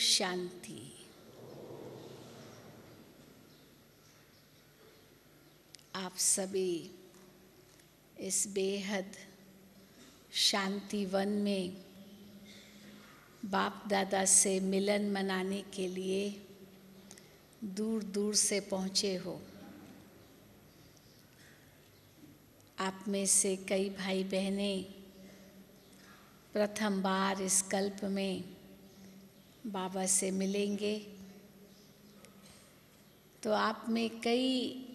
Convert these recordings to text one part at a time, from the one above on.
शांति। आप सभी इस बेहद शांति वन में बाप दादा से मिलन मनाने के लिए दूर दूर से पहुँचे हो। आप में से कई भाई बहनें प्रथम बार इस कल्प में बाबा से मिलेंगे, तो आप में कई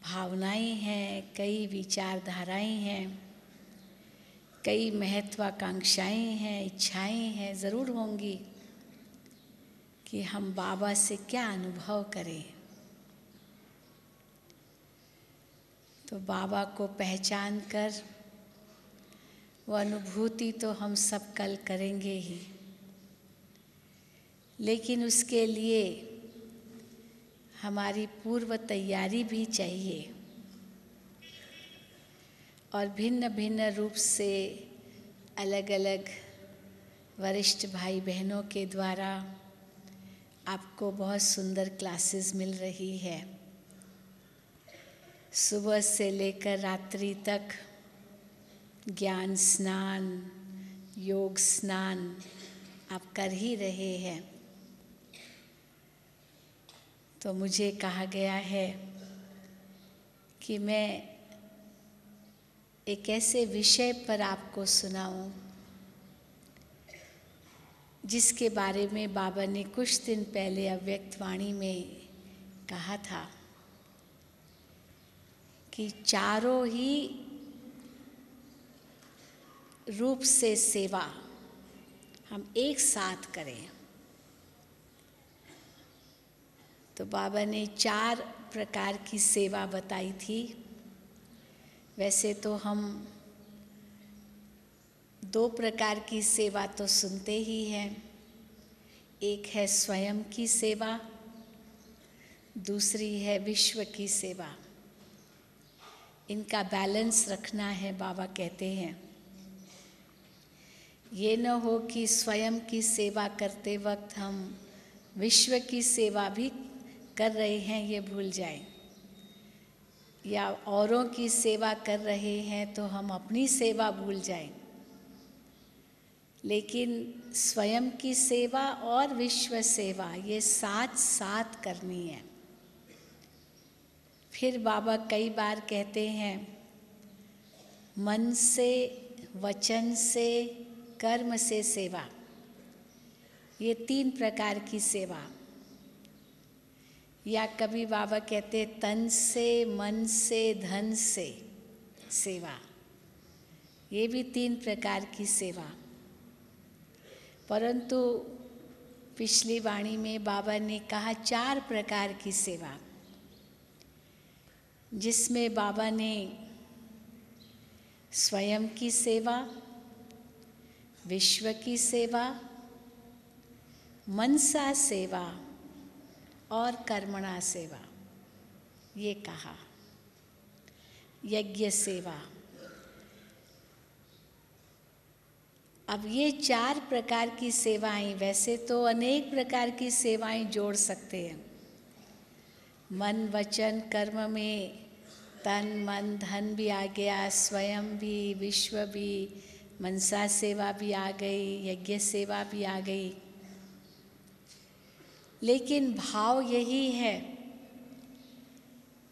भावनाएं हैं, कई विचारधाराएं हैं, कई महत्वाकांक्षाएं हैं, इच्छाएं हैं, ज़रूर होंगी कि हम बाबा से क्या अनुभव करें। तो बाबा को पहचान कर वो अनुभूति तो हम सब कल करेंगे ही, लेकिन उसके लिए हमारी पूर्व तैयारी भी चाहिए। और भिन्न भिन्न रूप से अलग अलग वरिष्ठ भाई बहनों के द्वारा आपको बहुत सुंदर क्लासेस मिल रही है। सुबह से लेकर रात्रि तक ज्ञान स्नान, योग स्नान आप कर ही रहे हैं। तो मुझे कहा गया है कि मैं एक ऐसे विषय पर आपको सुनाऊं जिसके बारे में बाबा ने कुछ दिन पहले अव्यक्त वाणी में कहा था कि चारों ही रूप से सेवा हम एक साथ करें। तो बाबा ने 4 प्रकार की सेवा बताई थी। वैसे तो हम 2 प्रकार की सेवा तो सुनते ही हैं। एक है स्वयं की सेवा, दूसरी है विश्व की सेवा। इनका बैलेंस रखना है, बाबा कहते हैं। ये न हो कि स्वयं की सेवा करते वक्त हम विश्व की सेवा भी कर रहे हैं ये भूल जाएं, या औरों की सेवा कर रहे हैं तो हम अपनी सेवा भूल जाएं। लेकिन स्वयं की सेवा और विश्व सेवा ये साथ साथ करनी है। फिर बाबा कई बार कहते हैं मन से, वचन से, कर्म से सेवा, ये 3 प्रकार की सेवा। या कभी बाबा कहते तन से, मन से, धन से सेवा, ये भी 3 प्रकार की सेवा। परंतु पिछली वाणी में बाबा ने कहा 4 प्रकार की सेवा, जिसमें बाबा ने स्वयं की सेवा, विश्व की सेवा, मनसा सेवा और कर्मणा सेवा ये कहा। यज्ञ सेवा। अब ये 4 प्रकार की सेवाएं, वैसे तो अनेक प्रकार की सेवाएं जोड़ सकते हैं। मन वचन कर्म में तन मन धन भी आ गया, स्वयं भी, विश्व भी, मनसा सेवा भी आ गई, यज्ञ सेवा भी आ गई। लेकिन भाव यही है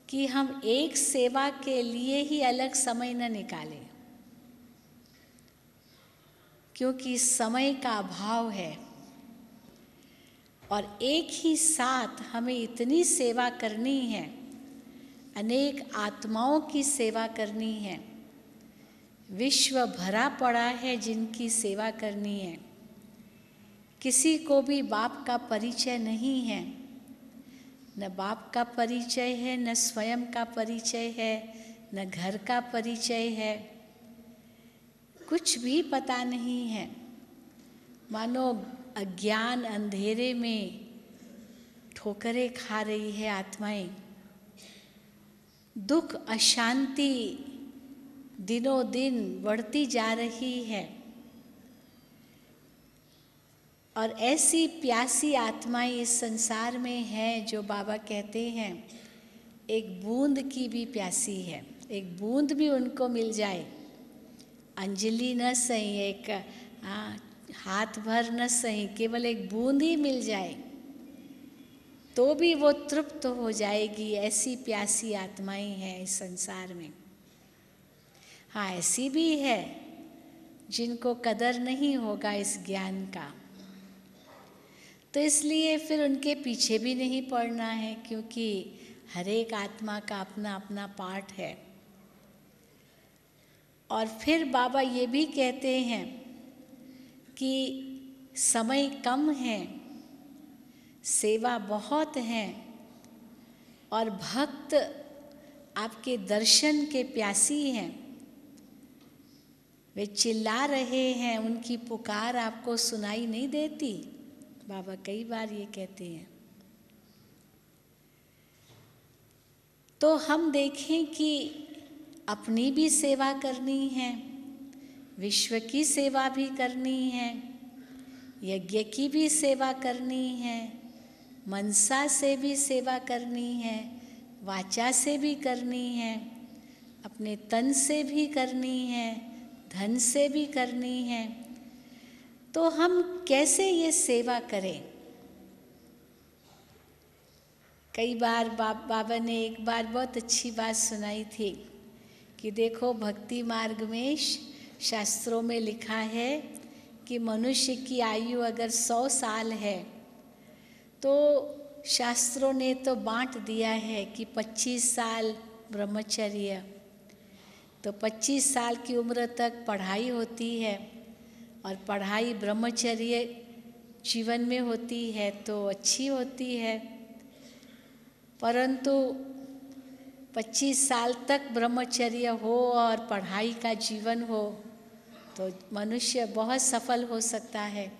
कि हम एक सेवा के लिए ही अलग समय न निकालें, क्योंकि समय का अभाव है और एक ही साथ हमें इतनी सेवा करनी है, अनेक आत्माओं की सेवा करनी है। विश्व भरा पड़ा है जिनकी सेवा करनी है। किसी को भी बाप का परिचय नहीं है, न बाप का परिचय है, न स्वयं का परिचय है, न घर का परिचय है, कुछ भी पता नहीं है। मानो अज्ञान अंधेरे में ठोकरें खा रही है आत्माएं। दुख अशांति दिनों दिन बढ़ती जा रही है। और ऐसी प्यासी आत्माएं इस संसार में हैं जो बाबा कहते हैं एक बूंद की भी प्यासी है। एक बूंद भी उनको मिल जाए, अंजलि न सही, एक हाथ भर न सही, केवल एक बूंद ही मिल जाए तो भी वो तृप्त हो जाएगी। ऐसी प्यासी आत्माएं हैं इस संसार में। हाँ, ऐसी भी है जिनको कदर नहीं होगा इस ज्ञान का, तो इसलिए फिर उनके पीछे भी नहीं पड़ना है, क्योंकि हर एक आत्मा का अपना अपना पार्ट है। और फिर बाबा ये भी कहते हैं कि समय कम है, सेवा बहुत है, और भक्त आपके दर्शन के प्यासी हैं। वे चिल्ला रहे हैं, उनकी पुकार आपको सुनाई नहीं देती। बाबा कई बार ये कहते हैं। तो हम देखें कि अपनी भी सेवा करनी है, विश्व की सेवा भी करनी है, यज्ञ की भी सेवा करनी है, मनसा से भी सेवा करनी है, वाचा से भी करनी है, अपने तन से भी करनी है, धन से भी करनी है। तो हम कैसे ये सेवा करें? कई बार बाबा ने एक बार बहुत अच्छी बात सुनाई थी कि देखो, भक्ति मार्ग में शास्त्रों में लिखा है कि मनुष्य की आयु अगर 100 साल है तो शास्त्रों ने तो बांट दिया है कि 25 साल ब्रह्मचर्य, तो 25 साल की उम्र तक पढ़ाई होती है, और पढ़ाई ब्रह्मचर्य जीवन में होती है तो अच्छी होती है। परंतु 25 साल तक ब्रह्मचर्य हो और पढ़ाई का जीवन हो तो मनुष्य बहुत सफल हो सकता है।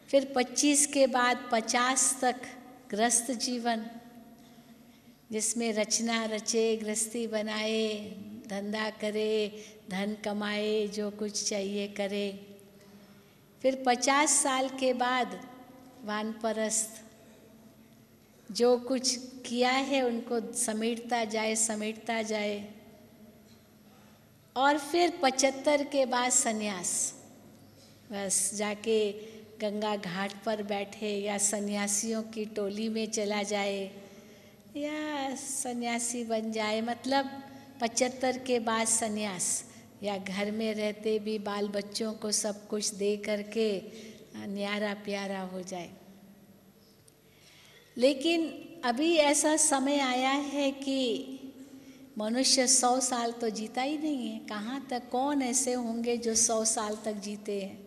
फिर 25 के बाद 50 तक गृहस्थ जीवन, जिसमें रचना रचे, गृहस्थी बनाए, धंधा करे, धन कमाए, जो कुछ चाहिए करे। फिर 50 साल के बाद वानप्रस्थ, जो कुछ किया है उनको समेटता जाए। और फिर 75 के बाद सन्यास, बस जाके गंगा घाट पर बैठे या सन्यासियों की टोली में चला जाए या सन्यासी बन जाए, मतलब 75 के बाद सन्यास, या घर में रहते भी बाल बच्चों को सब कुछ दे करके न्यारा प्यारा हो जाए। लेकिन अभी ऐसा समय आया है कि मनुष्य 100 साल तो जीता ही नहीं है। कहाँ तक, कौन ऐसे होंगे जो 100 साल तक जीते हैं?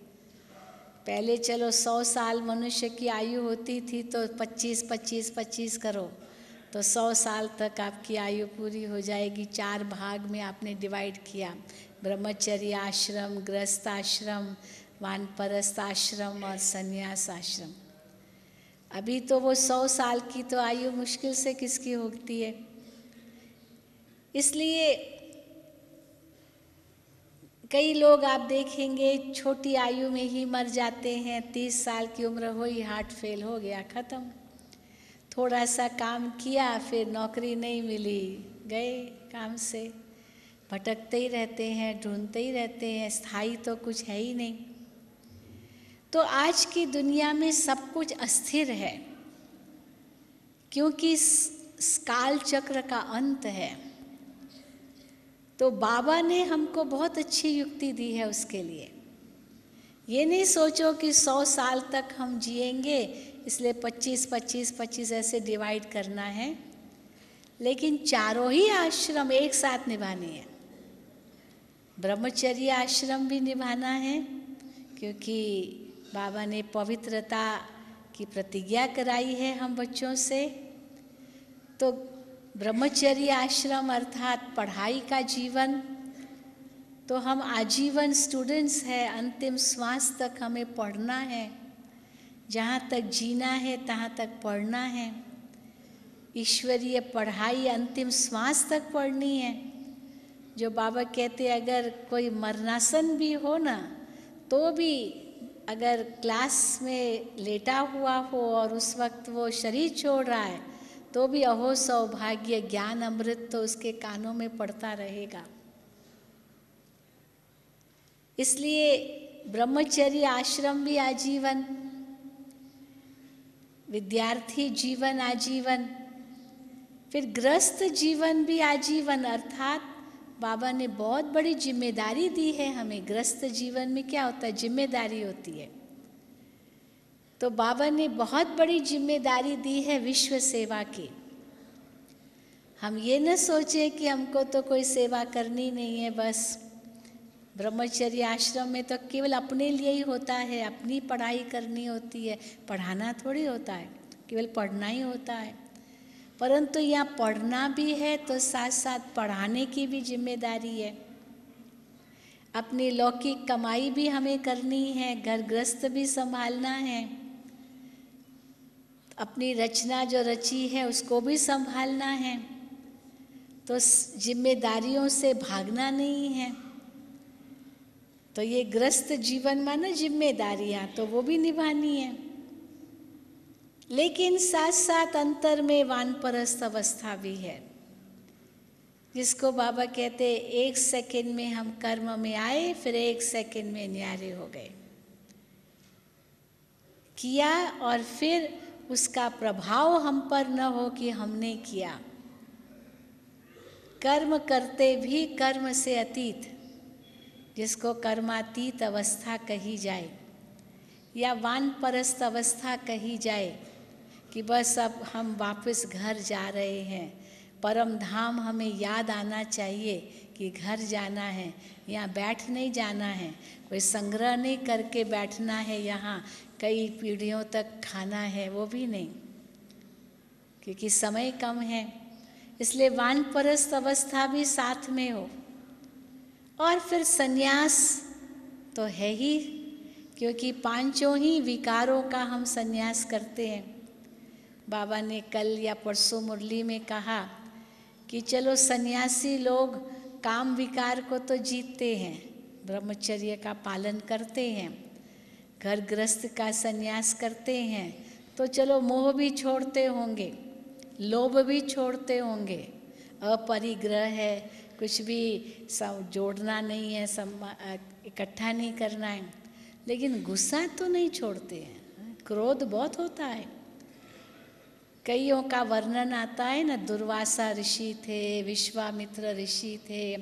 पहले चलो 100 साल मनुष्य की आयु होती थी तो 25 करो तो 100 साल तक आपकी आयु पूरी हो जाएगी। 4 भाग में आपने डिवाइड किया, ब्रह्मचर्य आश्रम, गृहस्थ आश्रम, वानप्रस्थ आश्रम और संन्यास आश्रम। अभी तो वो 100 साल की तो आयु मुश्किल से किसकी होती है। इसलिए कई लोग आप देखेंगे छोटी आयु में ही मर जाते हैं। 30 साल की उम्र हुई, हार्ट फेल हो गया, ख़त्म। थोड़ा सा काम किया, फिर नौकरी नहीं मिली, गए काम से। भटकते ही रहते हैं, ढूंढते ही रहते हैं, स्थायी तो कुछ है ही नहीं। तो आज की दुनिया में सब कुछ अस्थिर है, क्योंकि काल चक्र का अंत है। तो बाबा ने हमको बहुत अच्छी युक्ति दी है उसके लिए। ये नहीं सोचो कि 100 साल तक हम जिएंगे इसलिए 25 ऐसे डिवाइड करना है, लेकिन चारों ही आश्रम एक साथ निभाने हैं। ब्रह्मचर्य आश्रम भी निभाना है, क्योंकि बाबा ने पवित्रता की प्रतिज्ञा कराई है हम बच्चों से। तो ब्रह्मचर्य आश्रम अर्थात पढ़ाई का जीवन, तो हम आजीवन स्टूडेंट्स हैं। अंतिम श्वास तक हमें पढ़ना है, जहाँ तक जीना है तहाँ तक पढ़ना है। ईश्वरीय पढ़ाई अंतिम श्वास तक पढ़नी है। जो बाबा कहते अगर कोई मरणासन भी हो ना तो भी अगर क्लास में लेटा हुआ हो और उस वक्त वो शरीर छोड़ रहा है तो भी अहो सौभाग्य, ज्ञान अमृत तो उसके कानों में पड़ता रहेगा। इसलिए ब्रह्मचर्य आश्रम भी आजीवन, विद्यार्थी जीवन आजीवन, फिर गृहस्थ जीवन भी आजीवन। अर्थात बाबा ने बहुत बड़ी जिम्मेदारी दी है हमें। गृहस्थ जीवन में क्या होता है? जिम्मेदारी होती है। तो बाबा ने बहुत बड़ी जिम्मेदारी दी है विश्व सेवा की। हम ये न सोचें कि हमको तो कोई सेवा करनी नहीं है, बस ब्रह्मचर्य आश्रम में तो केवल अपने लिए ही होता है, अपनी पढ़ाई करनी होती है। पढ़ाना थोड़ी होता है, केवल पढ़ना ही होता है। परंतु यहाँ पढ़ना भी है तो साथ साथ पढ़ाने की भी जिम्मेदारी है। अपनी लौकिक कमाई भी हमें करनी है, घर गृहस्थ भी संभालना है, अपनी रचना जो रची है उसको भी संभालना है। तो जिम्मेदारियों से भागना नहीं है। तो ये गृहस्थ जीवन माना जिम्मेदारियां तो वो भी निभानी है, लेकिन साथ साथ अंतर में वानप्रस्थ अवस्था भी है, जिसको बाबा कहते 1 सेकंड में हम कर्म में आए, फिर 1 सेकंड में न्यारे हो गए। किया और फिर उसका प्रभाव हम पर न हो कि हमने किया। कर्म करते भी कर्म से अतीत, जिसको कर्मातीत अवस्था कही जाए या वानप्रस्थ अवस्था कही जाए, कि बस अब हम वापस घर जा रहे हैं। परम धाम हमें याद आना चाहिए कि घर जाना है, यहाँ बैठ नहीं जाना है, कोई संग्रह नहीं करके बैठना है, यहाँ कई पीढ़ियों तक खाना है, वो भी नहीं, क्योंकि समय कम है। इसलिए वानप्रस्थ अवस्था भी साथ में हो। और फिर संन्यास तो है ही, क्योंकि 5 ही विकारों का हम संन्यास करते हैं। बाबा ने कल या परसों मुरली में कहा कि चलो सन्यासी लोग काम विकार को तो जीतते हैं, ब्रह्मचर्य का पालन करते हैं, घर गृहस्थ का संन्यास करते हैं, तो चलो मोह भी छोड़ते होंगे, लोभ भी छोड़ते होंगे, अपरिग्रह है, कुछ भी जोड़ना नहीं है, इकट्ठा नहीं करना है। लेकिन गुस्सा तो नहीं छोड़ते हैं, क्रोध बहुत होता है। कईयों का वर्णन आता है ना, दुर्वासा ऋषि थे, विश्वामित्र ऋषि थे,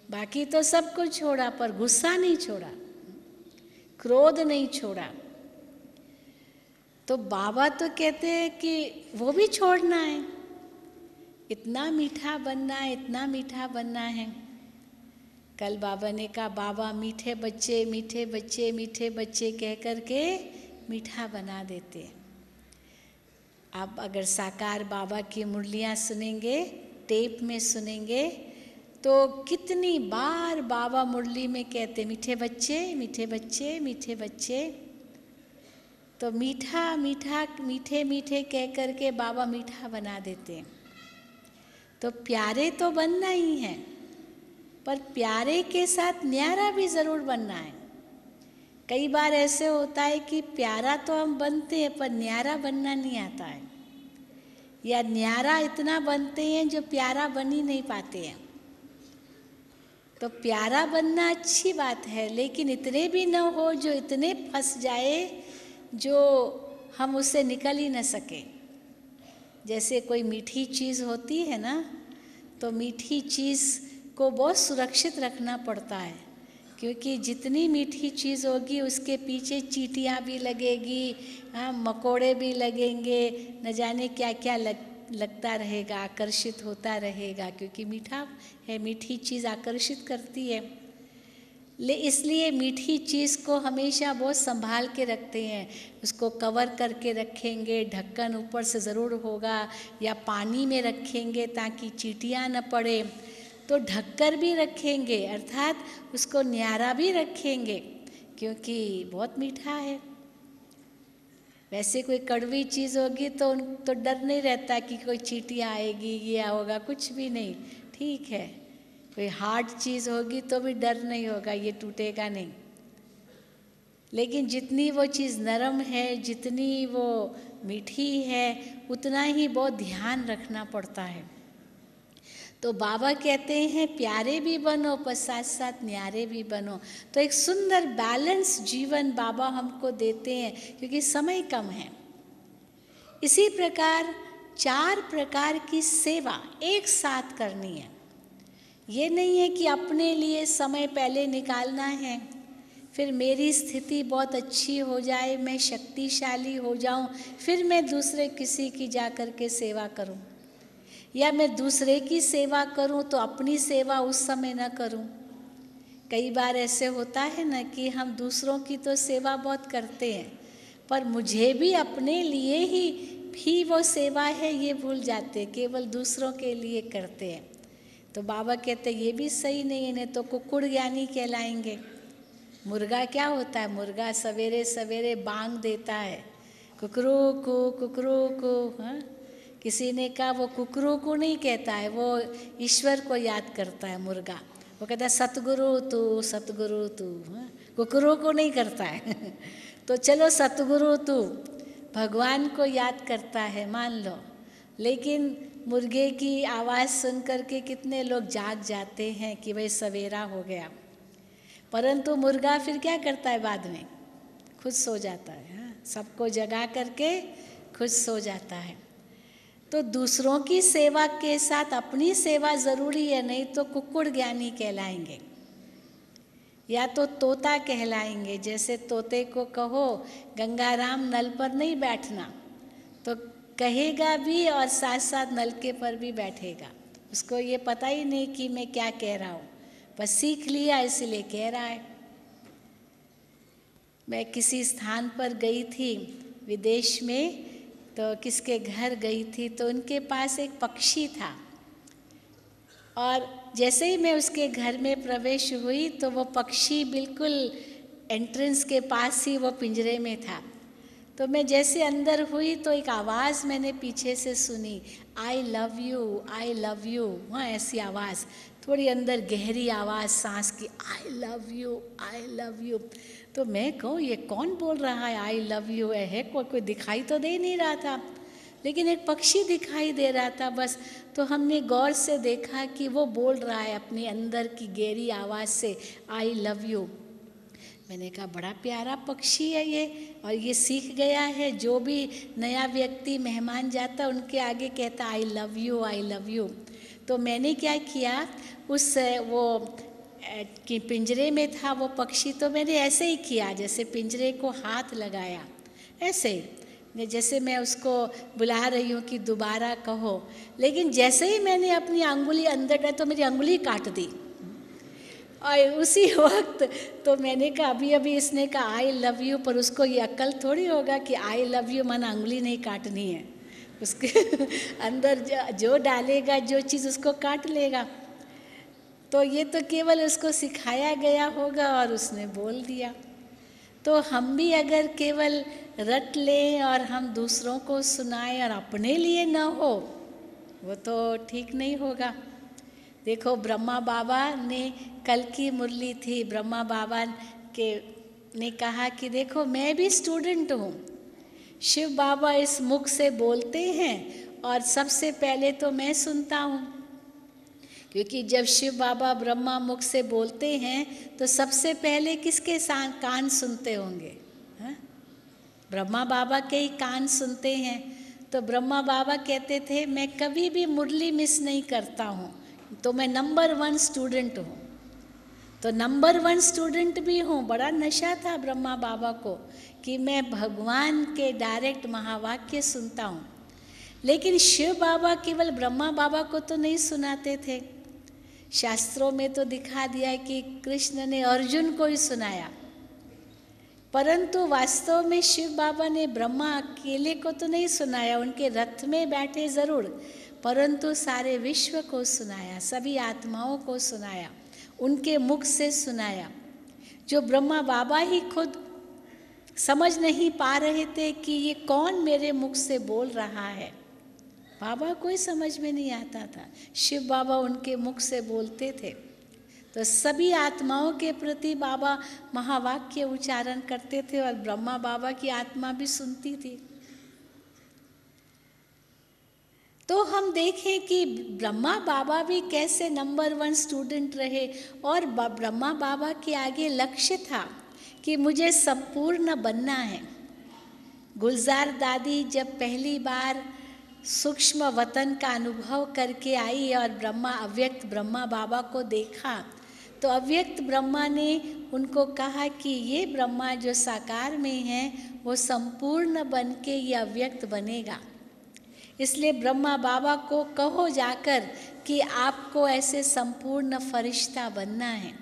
बाकी तो सब कुछ छोड़ा पर गुस्सा नहीं छोड़ा, क्रोध नहीं छोड़ा। तो बाबा तो कहते हैं कि वो भी छोड़ना है, इतना मीठा बनना है, इतना मीठा बनना है। कल बाबा ने कहा, बाबा मीठे बच्चे मीठे बच्चे मीठे बच्चे कह कर के मीठा बना देते हैं। आप अगर साकार बाबा की मुरलियाँ सुनेंगे, टेप में सुनेंगे, तो कितनी बार बाबा मुरली में कहते मीठे बच्चे मीठे बच्चे मीठे बच्चे। तो मीठा मीठा मीठे मीठे कह कर के बाबा मीठा बना देते हैं। तो प्यारे तो बनना ही है, पर प्यारे के साथ न्यारा भी ज़रूर बनना है। कई बार ऐसे होता है कि प्यारा तो हम बनते हैं पर न्यारा बनना नहीं आता है, या न्यारा इतना बनते हैं जो प्यारा बन ही नहीं पाते हैं। तो प्यारा बनना अच्छी बात है, लेकिन इतने भी न हो जो इतने फंस जाए जो हम उससे निकल ही न सके। जैसे कोई मीठी चीज़ होती है ना, तो मीठी चीज़ को बहुत सुरक्षित रखना पड़ता है, क्योंकि जितनी मीठी चीज़ होगी उसके पीछे चींटियाँ भी लगेगी, मकोड़े भी लगेंगे, न जाने क्या क्या लगता रहेगा, आकर्षित होता रहेगा, क्योंकि मीठा है, मीठी चीज़ आकर्षित करती है। इसलिए मीठी चीज़ को हमेशा बहुत संभाल के रखते हैं, उसको कवर करके रखेंगे, ढक्कन ऊपर से ज़रूर होगा, या पानी में रखेंगे ताकि चींटियाँ न पड़े, तो ढककर भी रखेंगे, अर्थात उसको न्यारा भी रखेंगे, क्योंकि बहुत मीठा है। वैसे कोई कड़वी चीज़ होगी तो डर नहीं रहता कि कोई चींटियाँ आएगी, ये होगा, कुछ भी नहीं, ठीक है। कोई हार्ड चीज़ होगी तो भी डर नहीं होगा, ये टूटेगा नहीं। लेकिन जितनी वो चीज़ नरम है, जितनी वो मीठी है, उतना ही बहुत ध्यान रखना पड़ता है। तो बाबा कहते हैं प्यारे भी बनो पर साथ साथ न्यारे भी बनो। तो एक सुंदर बैलेंस जीवन बाबा हमको देते हैं, क्योंकि समय कम है। इसी प्रकार 4 प्रकार की सेवा एक साथ करनी है। ये नहीं है कि अपने लिए समय पहले निकालना है, फिर मेरी स्थिति बहुत अच्छी हो जाए, मैं शक्तिशाली हो जाऊं, फिर मैं दूसरे किसी की जा कर के सेवा करूं, या मैं दूसरे की सेवा करूं तो अपनी सेवा उस समय न करूं। कई बार ऐसे होता है ना कि हम दूसरों की तो सेवा बहुत करते हैं, पर मुझे भी अपने लिए ही वो सेवा है ये भूल जाते, केवल दूसरों के लिए करते हैं। तो बाबा कहते ये भी सही नहीं है, नहीं तो कुक्कुड़ ज्ञानी कहलाएंगे। मुर्गा क्या होता है, मुर्गा सवेरे सवेरे बांग देता है, कुकरू को। हाँ, किसी ने कहा वो कुकरू को नहीं कहता है, वो ईश्वर को याद करता है मुर्गा। वो कहता है सतगुरु तू। हाँ, कुकरू को नहीं करता है तो चलो सतगुरु तू भगवान को याद करता है मान लो, लेकिन मुर्गे की आवाज़ सुन करके कितने लोग जाग जाते हैं कि भाई सवेरा हो गया, परंतु मुर्गा फिर क्या करता है, बाद में खुद सो जाता है। हाँ, सबको जगा करके खुद सो जाता है। तो दूसरों की सेवा के साथ अपनी सेवा ज़रूरी है, नहीं तो कुक्कुड़ ज्ञानी कहलाएंगे, या तो तोता कहलाएंगे। जैसे तोते को कहो गंगाराम नल पर नहीं बैठना, तो कहेगा भी और साथ साथ नलके पर भी बैठेगा। उसको ये पता ही नहीं कि मैं क्या कह रहा हूँ, बस सीख लिया इसलिए कह रहा है। मैं किसी स्थान पर गई थी विदेश में, तो किसके घर गई थी, तो उनके पास एक पक्षी था, और जैसे ही मैं उसके घर में प्रवेश हुई तो वो पक्षी बिल्कुल एंट्रेंस के पास ही वो पिंजरे में था। तो मैं जैसे अंदर हुई तो एक आवाज़ मैंने पीछे से सुनी, आई लव यू। हाँ, ऐसी आवाज़, थोड़ी अंदर गहरी आवाज़ सांस की, आई लव यू। तो मैं कहूँ ये कौन बोल रहा है आई लव यू है, कोई दिखाई तो दे नहीं रहा था, लेकिन एक पक्षी दिखाई दे रहा था बस। तो हमने गौर से देखा कि वो बोल रहा है अपने अंदर की गहरी आवाज़ से आई लव यू। मैंने कहा बड़ा प्यारा पक्षी है ये, और ये सीख गया है, जो भी नया व्यक्ति मेहमान जाता उनके आगे कहता आई लव यू। तो मैंने क्या किया, उस वो कि पिंजरे में था वो पक्षी, तो मैंने ऐसे ही किया, जैसे पिंजरे को हाथ लगाया, ऐसे ही जैसे मैं उसको बुला रही हूँ कि दोबारा कहो, लेकिन जैसे ही मैंने अपनी अंगुली अंदर डाली तो मेरी अंगुली काट दी। और उसी वक्त तो मैंने कहा अभी इसने कहा आई लव यू, पर उसको ये अक्ल थोड़ी होगा कि आई लव यू मन अंगुली नहीं काटनी है, उसके अंदर जो डालेगा जो चीज़ उसको काट लेगा। तो ये तो केवल उसको सिखाया गया होगा और उसने बोल दिया। तो हम भी अगर केवल रट लें और हम दूसरों को सुनाएं और अपने लिए न हो, वो तो ठीक नहीं होगा। देखो ब्रह्मा बाबा ने कल की मुरली थी, ब्रह्मा बाबा ने कहा कि देखो मैं भी स्टूडेंट हूँ, शिव बाबा इस मुख से बोलते हैं और सबसे पहले तो मैं सुनता हूँ, क्योंकि जब शिव बाबा ब्रह्मा मुख से बोलते हैं तो सबसे पहले किसके कान सुनते होंगे, हाँ? ब्रह्मा बाबा के ही कान सुनते हैं। तो ब्रह्मा बाबा कहते थे मैं कभी भी मुरली मिस नहीं करता हूँ, तो मैं नंबर 1 स्टूडेंट हूँ। तो नंबर 1 स्टूडेंट भी हूँ। बड़ा नशा था ब्रह्मा बाबा को कि मैं भगवान के डायरेक्ट महावाक्य सुनता हूँ, लेकिन शिव बाबा केवल ब्रह्मा बाबा को तो नहीं सुनाते थे। शास्त्रों में तो दिखा दिया कि कृष्ण ने अर्जुन को ही सुनाया, परंतु वास्तव में शिव बाबा ने ब्रह्मा अकेले को तो नहीं सुनाया, उनके रथ में बैठे जरूर, परंतु सारे विश्व को सुनाया, सभी आत्माओं को सुनाया, उनके मुख से सुनाया, जो ब्रह्मा बाबा ही खुद समझ नहीं पा रहे थे कि ये कौन मेरे मुख से बोल रहा है। बाबा कोई समझ में नहीं आता था, शिव बाबा उनके मुख से बोलते थे। तो सभी आत्माओं के प्रति बाबा महावाक्य उच्चारण करते थे और ब्रह्मा बाबा की आत्मा भी सुनती थी। तो हम देखें कि ब्रह्मा बाबा भी कैसे नंबर 1 स्टूडेंट रहे और ब्रह्मा बाबा के आगे लक्ष्य था कि मुझे संपूर्ण बनना है। गुलजार दादी जब पहली बार सूक्ष्म वतन का अनुभव करके आई और अव्यक्त ब्रह्मा बाबा को देखा, तो अव्यक्त ब्रह्मा ने उनको कहा कि ये ब्रह्मा जो साकार में है वो संपूर्ण बन के ये अव्यक्त बनेगा, इसलिए ब्रह्मा बाबा को कहो जाकर कि आपको ऐसे संपूर्ण फरिश्ता बनना है।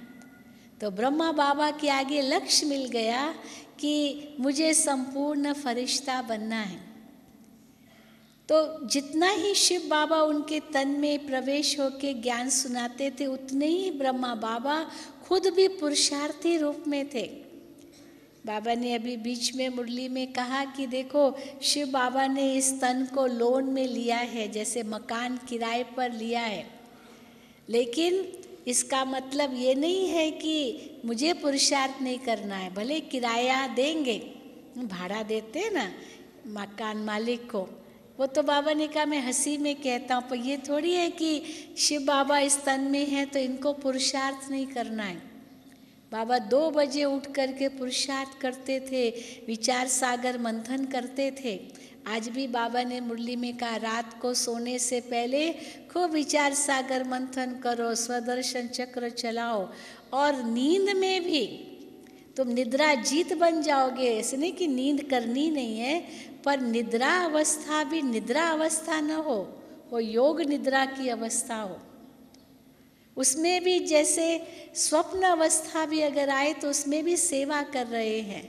तो ब्रह्मा बाबा के आगे लक्ष्य मिल गया कि मुझे संपूर्ण फरिश्ता बनना है। तो जितना ही शिव बाबा उनके तन में प्रवेश होके ज्ञान सुनाते थे, उतने ही ब्रह्मा बाबा खुद भी पुरुषार्थी रूप में थे। बाबा ने अभी बीच में मुरली में कहा कि देखो, शिव बाबा ने इस तन को लोन में लिया है, जैसे मकान किराए पर लिया है, लेकिन इसका मतलब ये नहीं है कि मुझे पुरुषार्थ नहीं करना है। भले किराया देंगे, भाड़ा देते हैं ना मकान मालिक को, वो तो बाबा ने कहा मैं हंसी में कहता हूँ, पर ये थोड़ी है कि शिव बाबा इस तन में है तो इनको पुरुषार्थ नहीं करना है। बाबा 2 बजे उठ करके पुरुषार्थ करते थे, विचार सागर मंथन करते थे। आज भी बाबा ने मुरली में कहा रात को सोने से पहले खूब विचार सागर मंथन करो, स्वदर्शन चक्र चलाओ, और नींद में भी तुम निद्रा जीत बन जाओगे। ऐसे नहीं कि नींद करनी नहीं है, पर निद्रा अवस्था भी निद्रा अवस्था न हो, वो योग निद्रा की अवस्था हो। उसमें भी जैसे स्वप्न अवस्था भी अगर आए तो उसमें भी सेवा कर रहे हैं,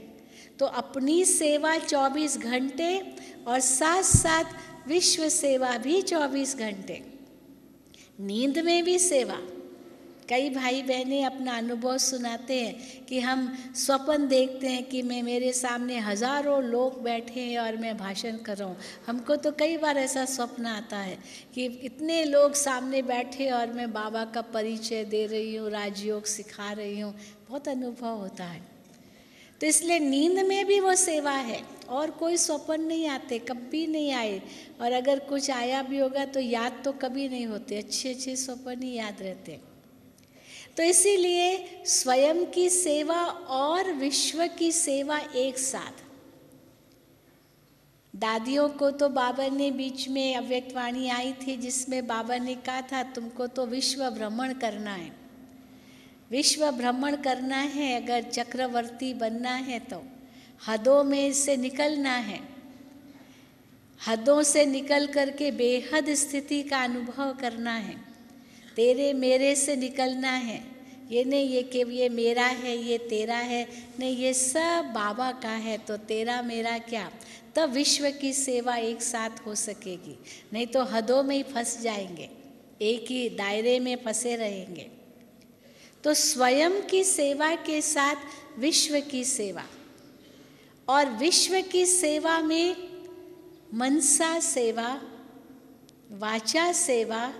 तो अपनी सेवा 24 घंटे और साथ साथ विश्व सेवा भी 24 घंटे, नींद में भी सेवा। कई भाई बहनें अपना अनुभव सुनाते हैं कि हम स्वप्न देखते हैं कि मेरे सामने हजारों लोग बैठे हैं और मैं भाषण कर रहा हूँ। हमको तो कई बार ऐसा स्वप्न आता है कि इतने लोग सामने बैठे और मैं बाबा का परिचय दे रही हूँ, राजयोग सिखा रही हूँ, बहुत अनुभव होता है। तो इसलिए नींद में भी वो सेवा है, और कोई स्वप्न नहीं आते, कभी नहीं आए, और अगर कुछ आया भी होगा तो याद तो कभी नहीं होते, अच्छे अच्छे स्वप्न ही याद रहते। तो इसीलिए स्वयं की सेवा और विश्व की सेवा एक साथ। दादियों को तो बाबा ने बीच में अव्यक्त वाणी आई थी जिसमें बाबा ने कहा था तुमको तो विश्व भ्रमण करना है, विश्व भ्रमण करना है, अगर चक्रवर्ती बनना है तो हदों में से निकलना है, हदों से निकल करके बेहद स्थिति का अनुभव करना है, तेरे मेरे से निकलना है। ये नहीं ये कि ये मेरा है ये तेरा है, नहीं, ये सब बाबा का है, तो तेरा मेरा क्या, तब विश्व की सेवा एक साथ हो सकेगी, नहीं तो हदों में ही फंस जाएंगे, एक ही दायरे में फंसे रहेंगे। तो स्वयं की सेवा के साथ विश्व की सेवा, और विश्व की सेवा में मनसा सेवा, वाचा सेवा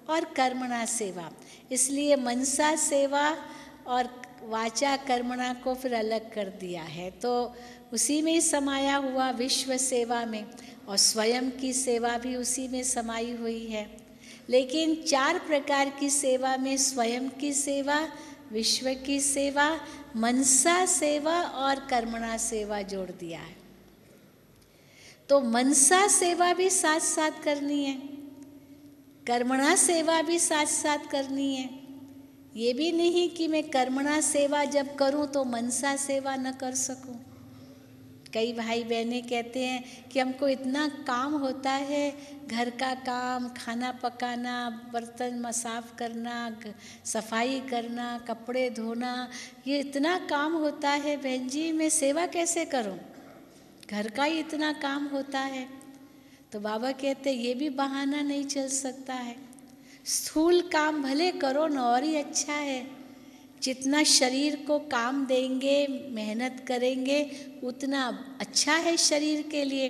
और कर्मणा सेवा। इसलिए मनसा सेवा और वाचा कर्मणा को फिर अलग कर दिया है, तो उसी में समाया हुआ विश्व सेवा में, और स्वयं की सेवा भी उसी में समाई हुई है। लेकिन 4 प्रकार की सेवा में स्वयं की सेवा, विश्व की सेवा, मनसा सेवा और कर्मणा सेवा जोड़ दिया है। तो मनसा सेवा भी साथ साथ करनी है, कर्मणा सेवा भी साथ साथ करनी है। ये भी नहीं कि मैं कर्मणा सेवा जब करूं तो मनसा सेवा न कर सकूं। कई भाई बहनें कहते हैं कि हमको इतना काम होता है, घर का काम, खाना पकाना, बर्तन साफ करना, सफाई करना, कपड़े धोना, ये इतना काम होता है बहन जी, मैं सेवा कैसे करूं, घर का ही इतना काम होता है। तो बाबा कहते ये भी बहाना नहीं चल सकता है। स्थूल काम भले करो न, और ही अच्छा है। जितना शरीर को काम देंगे, मेहनत करेंगे, उतना अच्छा है शरीर के लिए।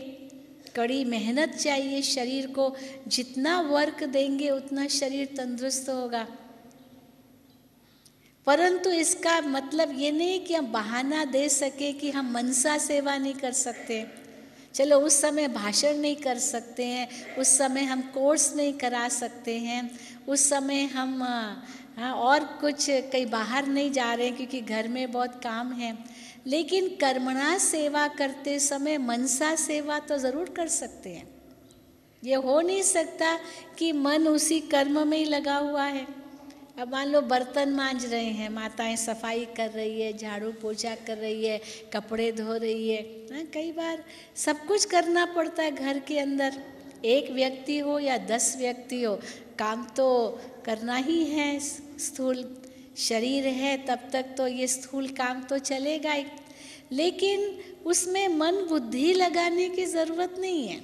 कड़ी मेहनत चाहिए शरीर को, जितना वर्क देंगे उतना शरीर तंदुरुस्त होगा। परंतु इसका मतलब ये नहीं कि हम बहाना दे सके कि हम मनसा सेवा नहीं कर सकते। चलो उस समय भाषण नहीं कर सकते हैं, उस समय हम कोर्स नहीं करा सकते हैं, उस समय हम और कुछ कहीं बाहर नहीं जा रहे हैं क्योंकि घर में बहुत काम है, लेकिन कर्मणा सेवा करते समय मनसा सेवा तो ज़रूर कर सकते हैं। ये हो नहीं सकता कि मन उसी कर्म में ही लगा हुआ है। अब मान लो बर्तन मांज रहे हैं, माताएं सफाई कर रही है, झाड़ू पोछा कर रही है, कपड़े धो रही है, कई बार सब कुछ करना पड़ता है घर के अंदर। एक व्यक्ति हो या 10 व्यक्ति हो, काम तो करना ही है। स्थूल शरीर है तब तक तो ये स्थूल काम तो चलेगा ही, लेकिन उसमें मन बुद्धि लगाने की ज़रूरत नहीं है।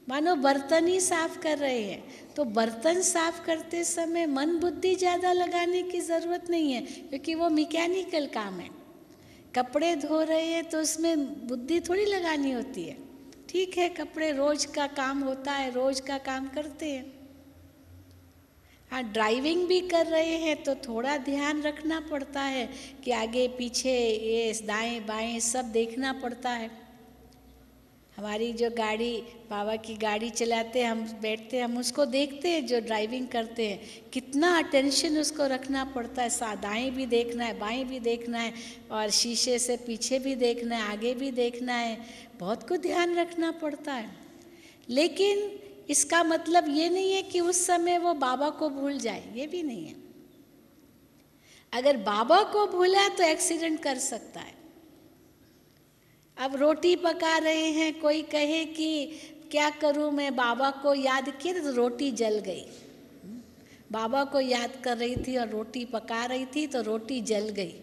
मानो बर्तन ही साफ कर रहे हैं तो बर्तन साफ करते समय मन बुद्धि ज़्यादा लगाने की ज़रूरत नहीं है, क्योंकि वो मैकेनिकल काम है। कपड़े धो रहे हैं तो उसमें बुद्धि थोड़ी लगानी होती है। ठीक है, कपड़े रोज का काम होता है, रोज का काम करते हैं। हाँ, ड्राइविंग भी कर रहे हैं तो थोड़ा ध्यान रखना पड़ता है कि आगे पीछे ये दाएं बाएं सब देखना पड़ता है। हमारी जो गाड़ी, बाबा की गाड़ी चलाते हैं, हम बैठते हैं, हम उसको देखते हैं जो ड्राइविंग करते हैं, कितना अटेंशन उसको रखना पड़ता है। दाएं भी देखना है, बाएं भी देखना है, और शीशे से पीछे भी देखना है, आगे भी देखना है, बहुत कुछ ध्यान रखना पड़ता है। लेकिन इसका मतलब ये नहीं है कि उस समय वो बाबा को भूल जाए, ये भी नहीं है। अगर बाबा को भूला तो एक्सीडेंट कर सकता है। अब रोटी पका रहे हैं, कोई कहे कि क्या करूं मैं, बाबा को याद किया तो रोटी जल गई। बाबा को याद कर रही थी और रोटी पका रही थी तो रोटी जल गई।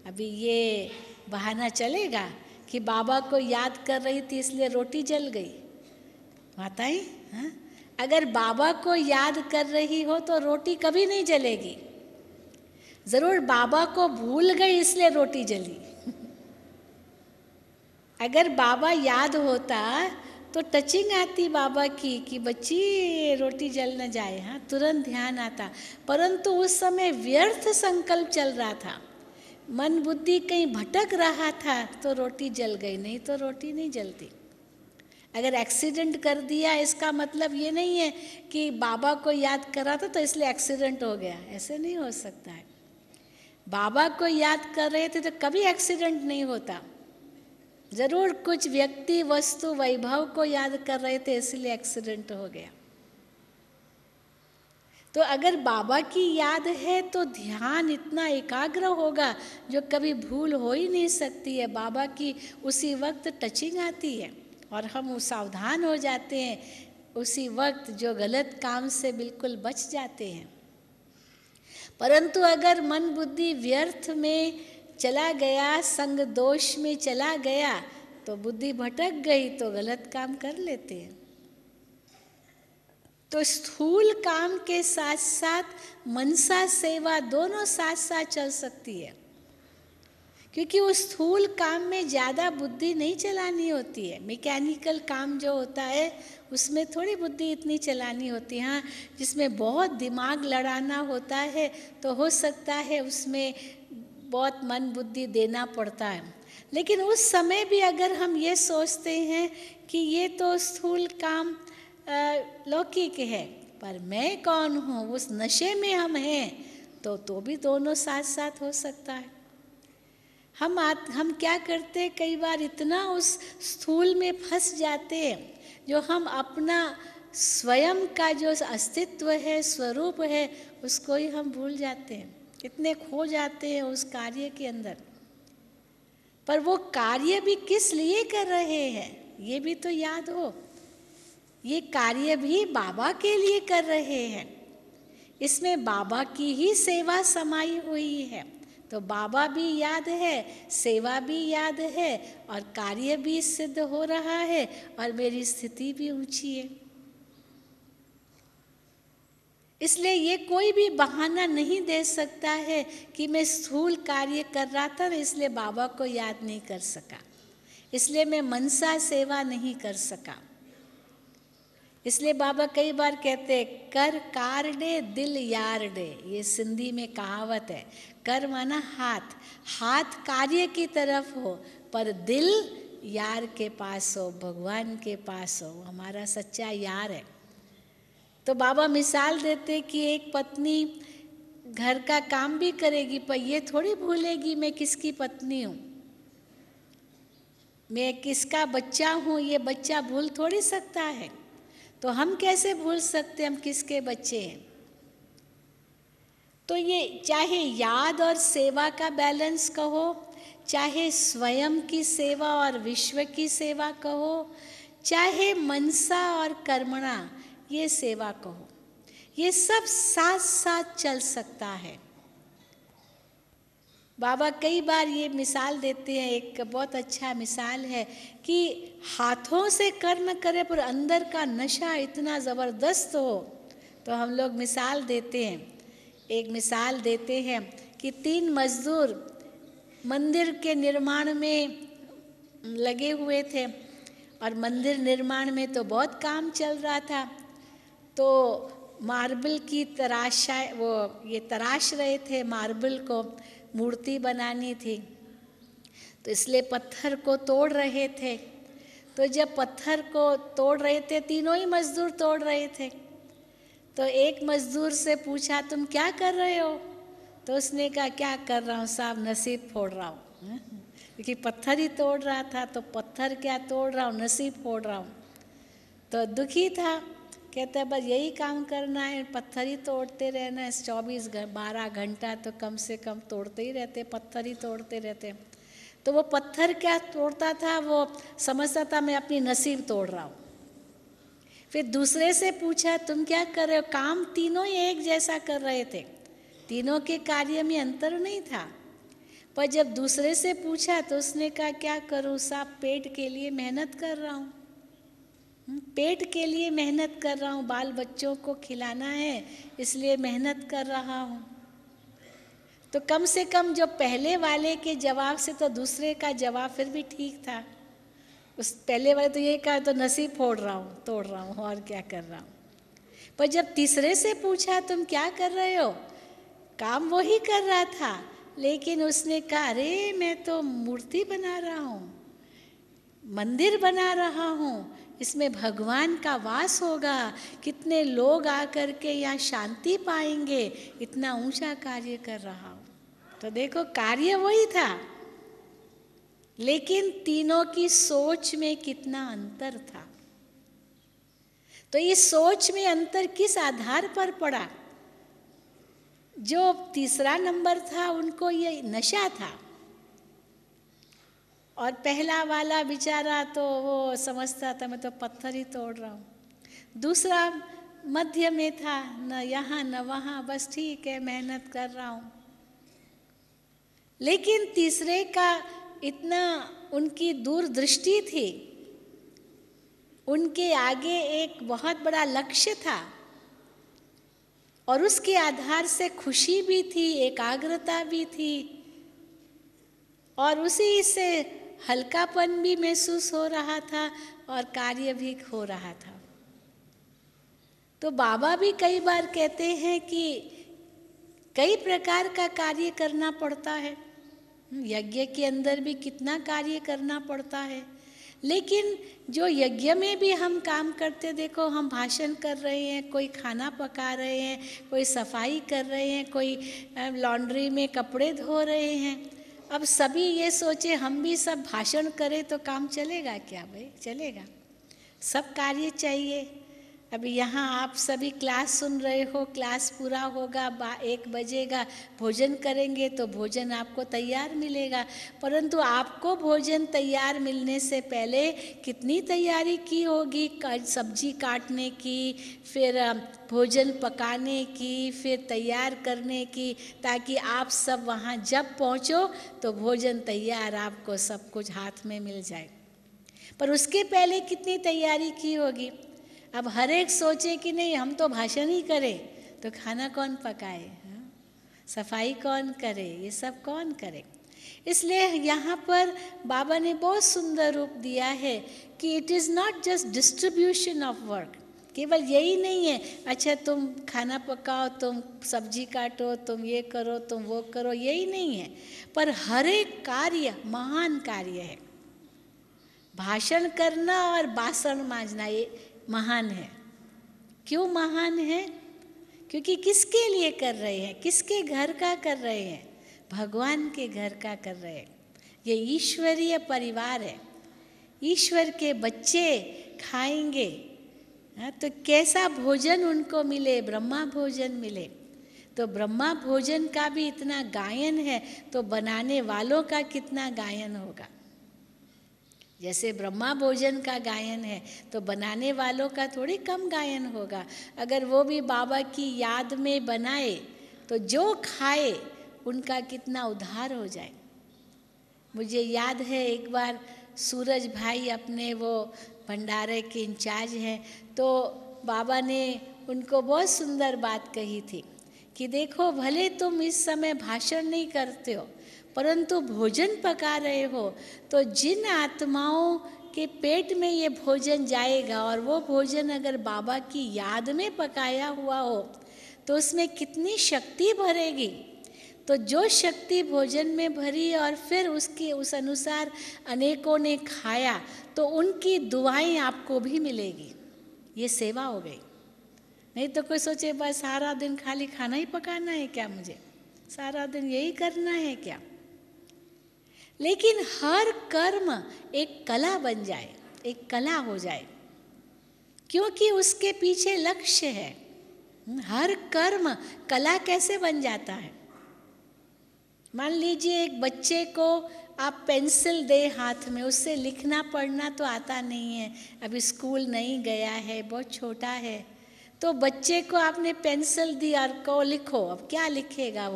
अभी ये बहाना चलेगा कि बाबा को याद कर रही थी इसलिए रोटी जल गई? माताएं, हाँ? अगर बाबा को याद कर रही हो तो रोटी कभी नहीं जलेगी। ज़रूर बाबा को भूल गई इसलिए रोटी जली। अगर बाबा याद होता तो टचिंग आती बाबा की कि बच्ची रोटी जल न जाए, हाँ, तुरंत ध्यान आता। परंतु उस समय व्यर्थ संकल्प चल रहा था, मन बुद्धि कहीं भटक रहा था तो रोटी जल गई, नहीं तो रोटी नहीं जलती। अगर एक्सीडेंट कर दिया इसका मतलब ये नहीं है कि बाबा को याद करा था तो इसलिए एक्सीडेंट हो गया, ऐसे नहीं हो सकता है। बाबा को याद कर रहे थे तो कभी एक्सीडेंट नहीं होता। ज़रूर कुछ व्यक्ति, वस्तु, वैभव को याद कर रहे थे इसलिए एक्सीडेंट हो गया। तो अगर बाबा की याद है तो ध्यान इतना एकाग्र होगा जो कभी भूल हो ही नहीं सकती है। बाबा की उसी वक्त टचिंग आती है और हम सावधान हो जाते हैं उसी वक्त, जो गलत काम से बिल्कुल बच जाते हैं। परंतु अगर मन बुद्धि व्यर्थ में चला गया, संग दोष में चला गया, तो बुद्धि भटक गई तो गलत काम कर लेते हैं। तो स्थूल काम के साथ साथ मनसा सेवा दोनों साथ साथ चल सकती है, क्योंकि उस स्थूल काम में ज़्यादा बुद्धि नहीं चलानी होती है। मैकेनिकल काम जो होता है उसमें थोड़ी बुद्धि इतनी चलानी होती है। हाँ, जिसमें बहुत दिमाग लड़ाना होता है तो हो सकता है उसमें बहुत मन बुद्धि देना पड़ता है। लेकिन उस समय भी अगर हम ये सोचते हैं कि ये तो स्थूल काम लौकिक है, पर मैं कौन हूँ, उस नशे में हम हैं, तो भी दोनों साथ साथ हो सकता है। हम क्या करते हैं, कई बार इतना उस स्थूल में फंस जाते हैं जो हम अपना स्वयं का जो अस्तित्व है, स्वरूप है, उसको ही हम भूल जाते हैं। इतने खो जाते हैं उस कार्य के अंदर। पर वो कार्य भी किस लिए कर रहे हैं ये भी तो याद हो। ये कार्य भी बाबा के लिए कर रहे हैं, इसमें बाबा की ही सेवा समाई हुई है। तो बाबा भी याद है, सेवा भी याद है, और कार्य भी सिद्ध हो रहा है, और मेरी स्थिति भी ऊंची है। इसलिए ये कोई भी बहाना नहीं दे सकता है कि मैं स्थूल कार्य कर रहा था इसलिए बाबा को याद नहीं कर सका, इसलिए मैं मनसा सेवा नहीं कर सका। इसलिए बाबा कई बार कहते हैं कर कारणे दिल यारडे, ये सिंधी में कहावत है। कर माना हाथ, हाथ कार्य की तरफ हो पर दिल यार के पास हो, भगवान के पास हो, हमारा सच्चा यार है। तो बाबा मिसाल देते कि एक पत्नी घर का काम भी करेगी पर ये थोड़ी भूलेगी मैं किसकी पत्नी हूँ, मैं किसका बच्चा हूँ, ये बच्चा भूल थोड़ी सकता है। तो हम कैसे भूल सकते हम किसके बच्चे हैं। तो ये चाहे याद और सेवा का बैलेंस कहो, चाहे स्वयं की सेवा और विश्व की सेवा कहो, चाहे मनसा और कर्मणा ये सेवा कहो, ये सब साथ साथ चल सकता है। बाबा कई बार ये मिसाल देते हैं, एक बहुत अच्छा मिसाल है कि हाथों से कर्म करें पर अंदर का नशा इतना ज़बरदस्त हो। तो हम लोग मिसाल देते हैं, एक मिसाल देते हैं कि 3 मजदूर मंदिर के निर्माण में लगे हुए थे और मंदिर निर्माण में तो बहुत काम चल रहा था। तो मार्बल की ये तराश रहे थे, मार्बल को मूर्ति बनानी थी, तो इसलिए पत्थर को तोड़ रहे थे। तो जब पत्थर को तोड़ रहे थे, तीनों ही मजदूर तोड़ रहे थे, तो एक मजदूर से पूछा तुम क्या कर रहे हो? तो उसने कहा क्या कर रहा हूँ साहब, नसीब फोड़ रहा हूँ। क्योंकि पत्थर ही तोड़ रहा था, तो पत्थर क्या तोड़ रहा हूँ, नसीब फोड़ रहा हूँ। तो दुखी था, कहता बस यही काम करना है, पत्थर ही तोड़ते रहना है, 12 घंटा तो कम से कम तोड़ते ही रहते, पत्थर ही तोड़ते रहते। तो वो पत्थर क्या तोड़ता था, वो समझता था मैं अपनी नसीब तोड़ रहा हूँ। फिर दूसरे से पूछा तुम क्या कर रहे हो? काम तीनों ही एक जैसा कर रहे थे, तीनों के कार्य में अंतर नहीं था। पर जब दूसरे से पूछा तो उसने कहा क्या करूँ साहब, पेट के लिए मेहनत कर रहा हूँ, पेट के लिए मेहनत कर रहा हूँ, बाल बच्चों को खिलाना है इसलिए मेहनत कर रहा हूँ। तो कम से कम जो पहले वाले के जवाब से तो दूसरे का जवाब फिर भी ठीक था। उस पहले वाले तो ये कहा तो नसीब फोड़ रहा हूँ, तोड़ रहा हूँ और क्या कर रहा हूँ। पर जब तीसरे से पूछा तुम क्या कर रहे हो, काम वो ही कर रहा था, लेकिन उसने कहा अरे मैं तो मूर्ति बना रहा हूँ, मंदिर बना रहा हूँ, इसमें भगवान का वास होगा, कितने लोग आकर के यहाँ शांति पाएंगे, इतना ऊंचा कार्य कर रहा हूँ। तो देखो कार्य वही था, लेकिन तीनों की सोच में कितना अंतर था। तो इस सोच में अंतर किस आधार पर पड़ा? जो तीसरा नंबर था उनको ये नशा था, और पहला वाला बेचारा तो वो समझता था मैं तो पत्थर ही तोड़ रहा हूँ। दूसरा मध्य में था, न यहाँ न वहाँ, बस ठीक है मेहनत कर रहा हूँ। लेकिन तीसरे का इतना उनकी दूरदृष्टि थी, उनके आगे एक बहुत बड़ा लक्ष्य था और उसके आधार से खुशी भी थी, एकाग्रता भी थी और उसी से हल्कापन भी महसूस हो रहा था और कार्य भी हो रहा था। तो बाबा भी कई बार कहते हैं कि कई प्रकार का कार्य करना पड़ता है, यज्ञ के अंदर भी कितना कार्य करना पड़ता है, लेकिन जो यज्ञ में भी हम काम करते, देखो हम भाषण कर रहे हैं, कोई खाना पका रहे हैं, कोई सफाई कर रहे हैं, कोई लॉन्ड्री में कपड़े धो रहे हैं। अब सभी ये सोचे हम भी सब भाषण करें तो काम चलेगा क्या? भाई चलेगा, सब कार्य चाहिए। अभी यहाँ आप सभी क्लास सुन रहे हो, क्लास पूरा होगा, 1 बजेगा, भोजन करेंगे तो भोजन आपको तैयार मिलेगा, परंतु आपको भोजन तैयार मिलने से पहले कितनी तैयारी की होगी, सब्जी काटने की, फिर भोजन पकाने की, फिर तैयार करने की, ताकि आप सब वहाँ जब पहुँचो तो भोजन तैयार, आपको सब कुछ हाथ में मिल जाए। पर उसके पहले कितनी तैयारी की होगी। अब हर एक सोचे कि नहीं हम तो भाषण ही करें, तो खाना कौन पकाए, सफाई कौन करे, ये सब कौन करे। इसलिए यहाँ पर बाबा ने बहुत सुंदर रूप दिया है कि it is not just distribution of work, केवल यही नहीं है, अच्छा तुम खाना पकाओ, तुम सब्जी काटो, तुम ये करो, तुम वो करो, यही नहीं है। पर हर एक कार्य महान कार्य है। भाषण करना और बासन मांजना ये महान है। क्यों महान है? क्योंकि किसके लिए कर रहे हैं, किसके घर का कर रहे हैं? भगवान के घर का कर रहे हैं। ये ईश्वरीय परिवार है, ईश्वर के बच्चे खाएंगे तो कैसा भोजन उनको मिले? ब्रह्मा भोजन मिले। तो ब्रह्मा भोजन का भी इतना गायन है, तो बनाने वालों का कितना गायन होगा। जैसे ब्रह्मा भोजन का गायन है तो बनाने वालों का थोड़ी कम गायन होगा। अगर वो भी बाबा की याद में बनाए तो जो खाए उनका कितना उद्धार हो जाए। मुझे याद है एक बार सूरज भाई अपने वो भंडारे के इंचार्ज हैं, तो बाबा ने उनको बहुत सुंदर बात कही थी कि देखो, भले तुम इस समय भाषण नहीं करते हो परंतु भोजन पका रहे हो, तो जिन आत्माओं के पेट में ये भोजन जाएगा और वो भोजन अगर बाबा की याद में पकाया हुआ हो तो उसमें कितनी शक्ति भरेगी। तो जो शक्ति भोजन में भरी और फिर उसके उस अनुसार अनेकों ने खाया तो उनकी दुआएं आपको भी मिलेगी। ये सेवा हो गई। नहीं तो कोई सोचे बस सारा दिन खाली खाना ही पकाना है क्या, मुझे सारा दिन यही करना है क्या? लेकिन हर कर्म एक कला बन जाए, एक कला हो जाए, क्योंकि उसके पीछे लक्ष्य है। हर कर्म कला कैसे बन जाता है? मान लीजिए एक बच्चे को आप पेंसिल दे हाथ में, उससे लिखना पढ़ना तो आता नहीं है, अभी स्कूल नहीं गया है, बहुत छोटा है, तो बच्चे को आपने पेंसिल दी और को लिखो, अब क्या लिखेगा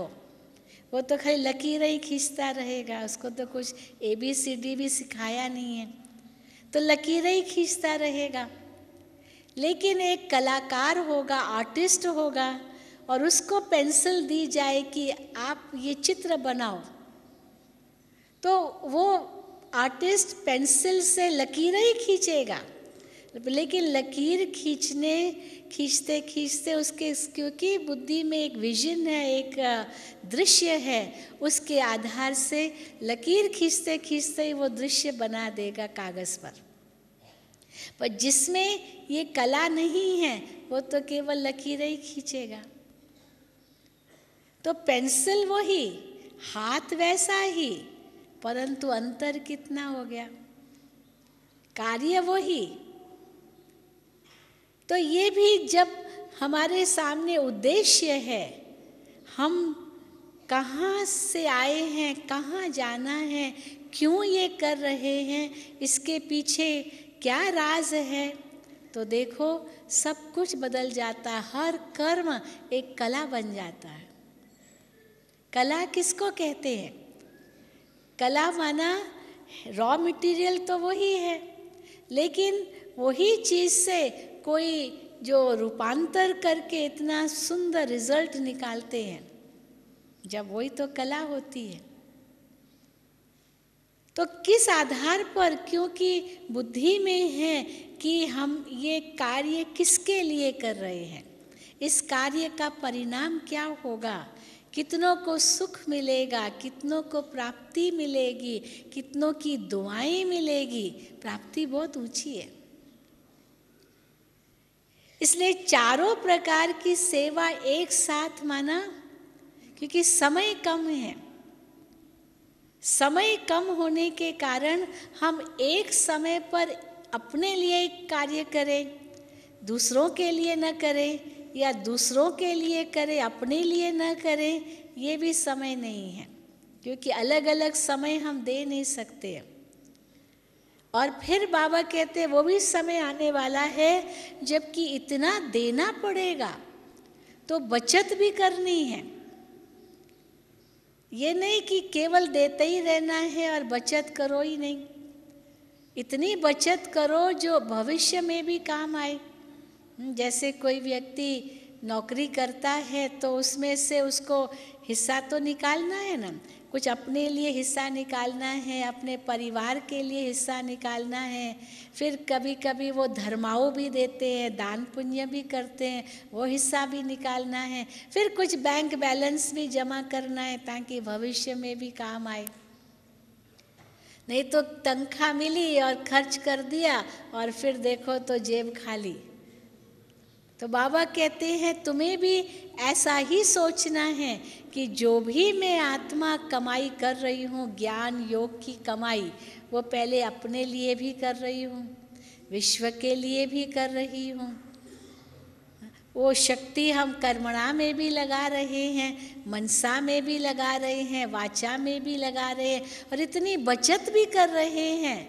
वो तो खाली लकीरें ही खींचता रहेगा, उसको तो कुछ ABCD भी सिखाया नहीं है, तो लकीरें ही खींचता रहेगा। लेकिन एक कलाकार होगा, आर्टिस्ट होगा, और उसको पेंसिल दी जाए कि आप ये चित्र बनाओ, तो वो आर्टिस्ट पेंसिल से लकीरें ही खींचेगा। लेकिन लकीर खींचते खींचते उसके, क्योंकि बुद्धि में एक विजन है, एक दृश्य है, उसके आधार से लकीर खींचते खींचते ही वो दृश्य बना देगा कागज़ पर जिसमें ये कला नहीं है वो तो केवल लकीरें ही खींचेगा। तो पेंसिल वही, हाथ वैसा ही, परंतु अंतर कितना हो गया, कार्य वही। तो ये भी जब हमारे सामने उद्देश्य है, हम कहाँ से आए हैं, कहाँ जाना है, क्यों ये कर रहे हैं, इसके पीछे क्या राज है, तो देखो सब कुछ बदल जाता है। हर कर्म एक कला बन जाता है। कला किसको कहते हैं? कला माना रॉ मटेरियल तो वही है, लेकिन वही चीज़ से कोई जो रूपांतर करके इतना सुंदर रिजल्ट निकालते हैं, जब वही तो कला होती है। तो किस आधार पर? क्योंकि बुद्धि में है कि हम ये कार्य किसके लिए कर रहे हैं, इस कार्य का परिणाम क्या होगा, कितनों को सुख मिलेगा, कितनों को प्राप्ति मिलेगी, कितनों की दुआएं मिलेगी। प्राप्ति बहुत ऊंची है। इसलिए चारों प्रकार की सेवा एक साथ माना, क्योंकि समय कम है। समय कम होने के कारण हम एक समय पर अपने लिए एक कार्य करें, दूसरों के लिए न करें, या दूसरों के लिए करें, अपने लिए न करें, ये भी समय नहीं है, क्योंकि अलग अलग समय हम दे नहीं सकते। और फिर बाबा कहते हैं वो भी समय आने वाला है जबकि इतना देना पड़ेगा, तो बचत भी करनी है। ये नहीं कि केवल देते ही रहना है और बचत करो ही नहीं। इतनी बचत करो जो भविष्य में भी काम आए। जैसे कोई व्यक्ति नौकरी करता है तो उसमें से उसको हिस्सा तो निकालना है ना, कुछ अपने लिए हिस्सा निकालना है, अपने परिवार के लिए हिस्सा निकालना है। फिर कभी कभी वो धर्माओं भी देते हैं, दान पुण्य भी करते हैं, वो हिस्सा भी निकालना है। फिर कुछ बैंक बैलेंस भी जमा करना है ताकि भविष्य में भी काम आए। नहीं तो तनख्वाह मिली और खर्च कर दिया और फिर देखो तो जेब खाली। तो बाबा कहते हैं तुम्हें भी ऐसा ही सोचना है कि जो भी मैं आत्मा कमाई कर रही हूँ, ज्ञान योग की कमाई, वो पहले अपने लिए भी कर रही हूँ, विश्व के लिए भी कर रही हूँ। वो शक्ति हम कर्मणा में भी लगा रहे हैं, मनसा में भी लगा रहे हैं, वाचा में भी लगा रहे हैं, और इतनी बचत भी कर रहे हैं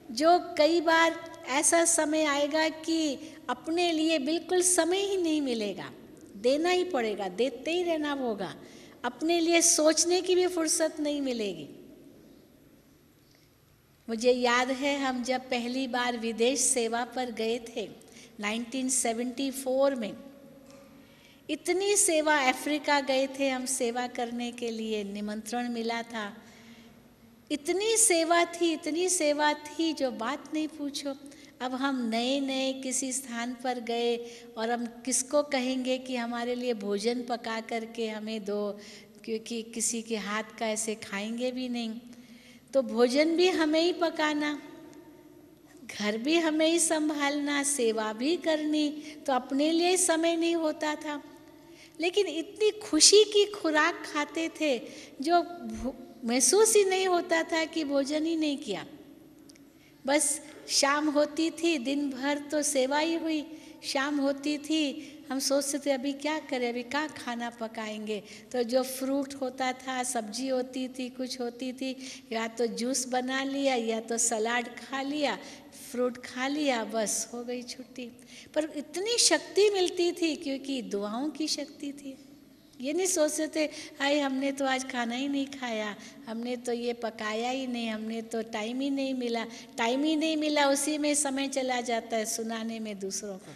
जो कई बार ऐसा समय आएगा कि अपने लिए बिल्कुल समय ही नहीं मिलेगा, देना ही पड़ेगा, देते ही रहना होगा, अपने लिए सोचने की भी फुर्सत नहीं मिलेगी। मुझे याद है हम जब पहली बार विदेश सेवा पर गए थे 1974 में, इतनी सेवा, अफ्रीका गए थे हम सेवा करने के लिए, निमंत्रण मिला था। इतनी सेवा थी जो बात नहीं पूछो। अब हम नए नए किसी स्थान पर गए और हम किसको कहेंगे कि हमारे लिए भोजन पका करके हमें दो, क्योंकि किसी के हाथ का ऐसे खाएंगे भी नहीं। तो भोजन भी हमें ही पकाना, घर भी हमें ही संभालना, सेवा भी करनी, तो अपने लिए समय नहीं होता था। लेकिन इतनी खुशी की खुराक खाते थे जो महसूस ही नहीं होता था कि भोजन ही नहीं किया। बस शाम होती थी, दिन भर तो सेवा ही हुई, शाम होती थी हम सोचते थे अभी क्या करें, अभी क्या खाना पकाएंगे। तो जो फ्रूट होता था, सब्जी होती थी, कुछ होती थी, या तो जूस बना लिया या तो सलाद खा लिया, फ्रूट खा लिया, बस हो गई छुट्टी। पर इतनी शक्ति मिलती थी क्योंकि दुआओं की शक्ति थी। ये नहीं सोचते थे हाय हमने तो आज खाना ही नहीं खाया, हमने तो ये पकाया ही नहीं, हमने तो टाइम ही नहीं मिला, उसी में समय चला जाता है सुनाने में दूसरों को।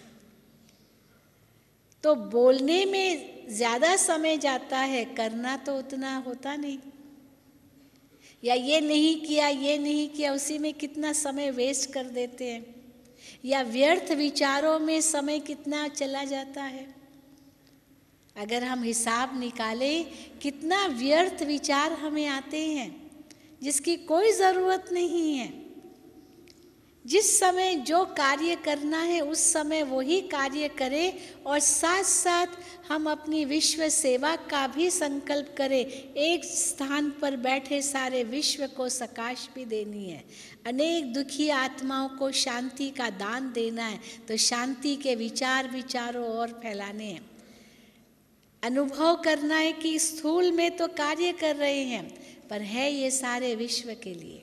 तो बोलने में ज़्यादा समय जाता है, करना तो उतना होता नहीं। या ये नहीं किया, उसी में कितना समय वेस्ट कर देते हैं, या व्यर्थ विचारों में समय कितना चला जाता है। अगर हम हिसाब निकालें कितना व्यर्थ विचार हमें आते हैं जिसकी कोई ज़रूरत नहीं है। जिस समय जो कार्य करना है उस समय वही कार्य करें, और साथ साथ हम अपनी विश्व सेवा का भी संकल्प करें। एक स्थान पर बैठे सारे विश्व को सकाश भी देनी है, अनेक दुखी आत्माओं को शांति का दान देना है, तो शांति के विचार भी चारों ओर फैलाने हैं। अनुभव करना है कि स्थूल में तो कार्य कर रहे हैं पर है ये सारे विश्व के लिए,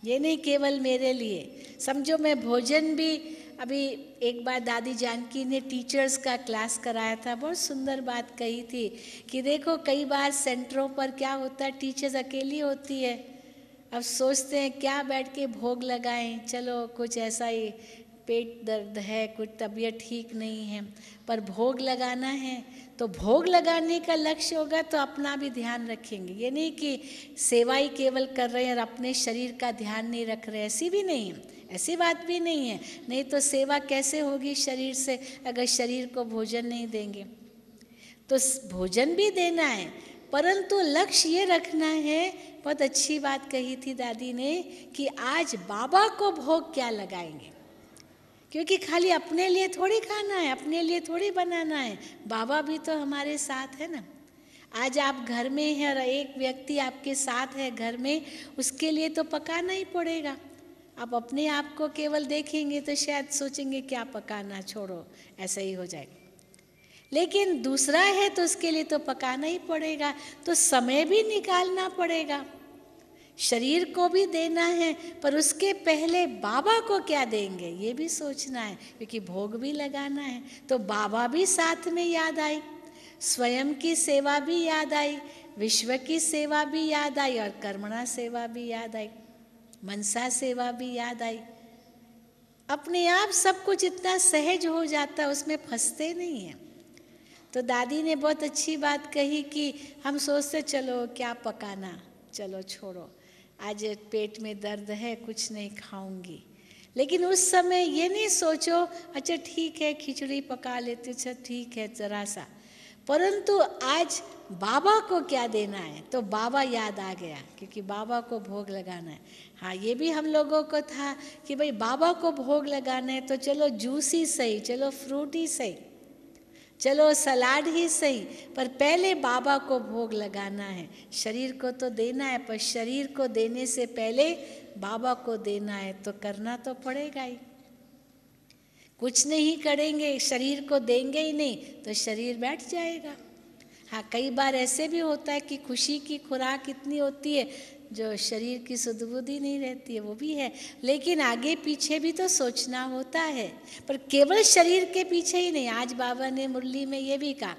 ये नहीं केवल मेरे लिए। समझो मैं भोजन भी, अभी एक बार दादी जानकी ने टीचर्स का क्लास कराया था, बहुत सुंदर बात कही थी कि देखो कई बार सेंटरों पर क्या होता है, टीचर्स अकेली होती है, अब सोचते हैं क्या बैठ के भोग लगाएं, चलो कुछ ऐसा ही पेट दर्द है, कुछ तबीयत ठीक नहीं है, पर भोग लगाना है तो भोग लगाने का लक्ष्य होगा तो अपना भी ध्यान रखेंगे। ये नहीं कि सेवा ही केवल कर रहे हैं और अपने शरीर का ध्यान नहीं रख रहे, ऐसी भी नहीं है, ऐसी बात भी नहीं है। नहीं तो सेवा कैसे होगी शरीर से अगर शरीर को भोजन नहीं देंगे। तो भोजन भी देना है, परंतु लक्ष्य ये रखना है, बहुत अच्छी बात कही थी दादी ने कि आज बाबा को भोग क्या लगाएंगे, क्योंकि खाली अपने लिए थोड़ी खाना है, अपने लिए थोड़ी बनाना है, बाबा भी तो हमारे साथ है ना। आज आप घर में हैं और एक व्यक्ति आपके साथ है घर में, उसके लिए तो पकाना ही पड़ेगा। आप अपने आप को केवल देखेंगे तो शायद सोचेंगे क्या पकाना, छोड़ो ऐसा ही हो जाएगा। लेकिन दूसरा है तो उसके लिए तो पकाना ही पड़ेगा, तो समय भी निकालना पड़ेगा, शरीर को भी देना है, पर उसके पहले बाबा को क्या देंगे ये भी सोचना है, क्योंकि भोग भी लगाना है। तो बाबा भी साथ में याद आई, स्वयं की सेवा भी याद आई, विश्व की सेवा भी याद आई, और कर्मणा सेवा भी याद आई, मनसा सेवा भी याद आई। अपने आप सब कुछ इतना सहज हो जाता है, उसमें फंसते नहीं हैं। तो दादी ने बहुत अच्छी बात कही कि हम सोचते चलो क्या पकाना, चलो छोड़ो, आज पेट में दर्द है, कुछ नहीं खाऊंगी। लेकिन उस समय ये नहीं सोचो अच्छा ठीक है खिचड़ी पका लेते, अच्छा ठीक है जरा सा, परंतु आज बाबा को क्या देना है, तो बाबा याद आ गया क्योंकि बाबा को भोग लगाना है। हाँ, ये भी हम लोगों को था कि भाई बाबा को भोग लगाना है तो चलो जूस ही सही, चलो फ्रूट ही सही, चलो सलाद ही सही, पर पहले बाबा को भोग लगाना है। शरीर को तो देना है, पर शरीर को देने से पहले बाबा को देना है, तो करना तो पड़ेगा ही। कुछ नहीं करेंगे, शरीर को देंगे ही नहीं तो शरीर बैठ जाएगा। हाँ, कई बार ऐसे भी होता है कि खुशी की खुराक इतनी होती है जो शरीर की सुध-बुद्धि नहीं रहती है, वो भी है, लेकिन आगे पीछे भी तो सोचना होता है। पर केवल शरीर के पीछे ही नहीं, आज बाबा ने मुरली में ये भी कहा,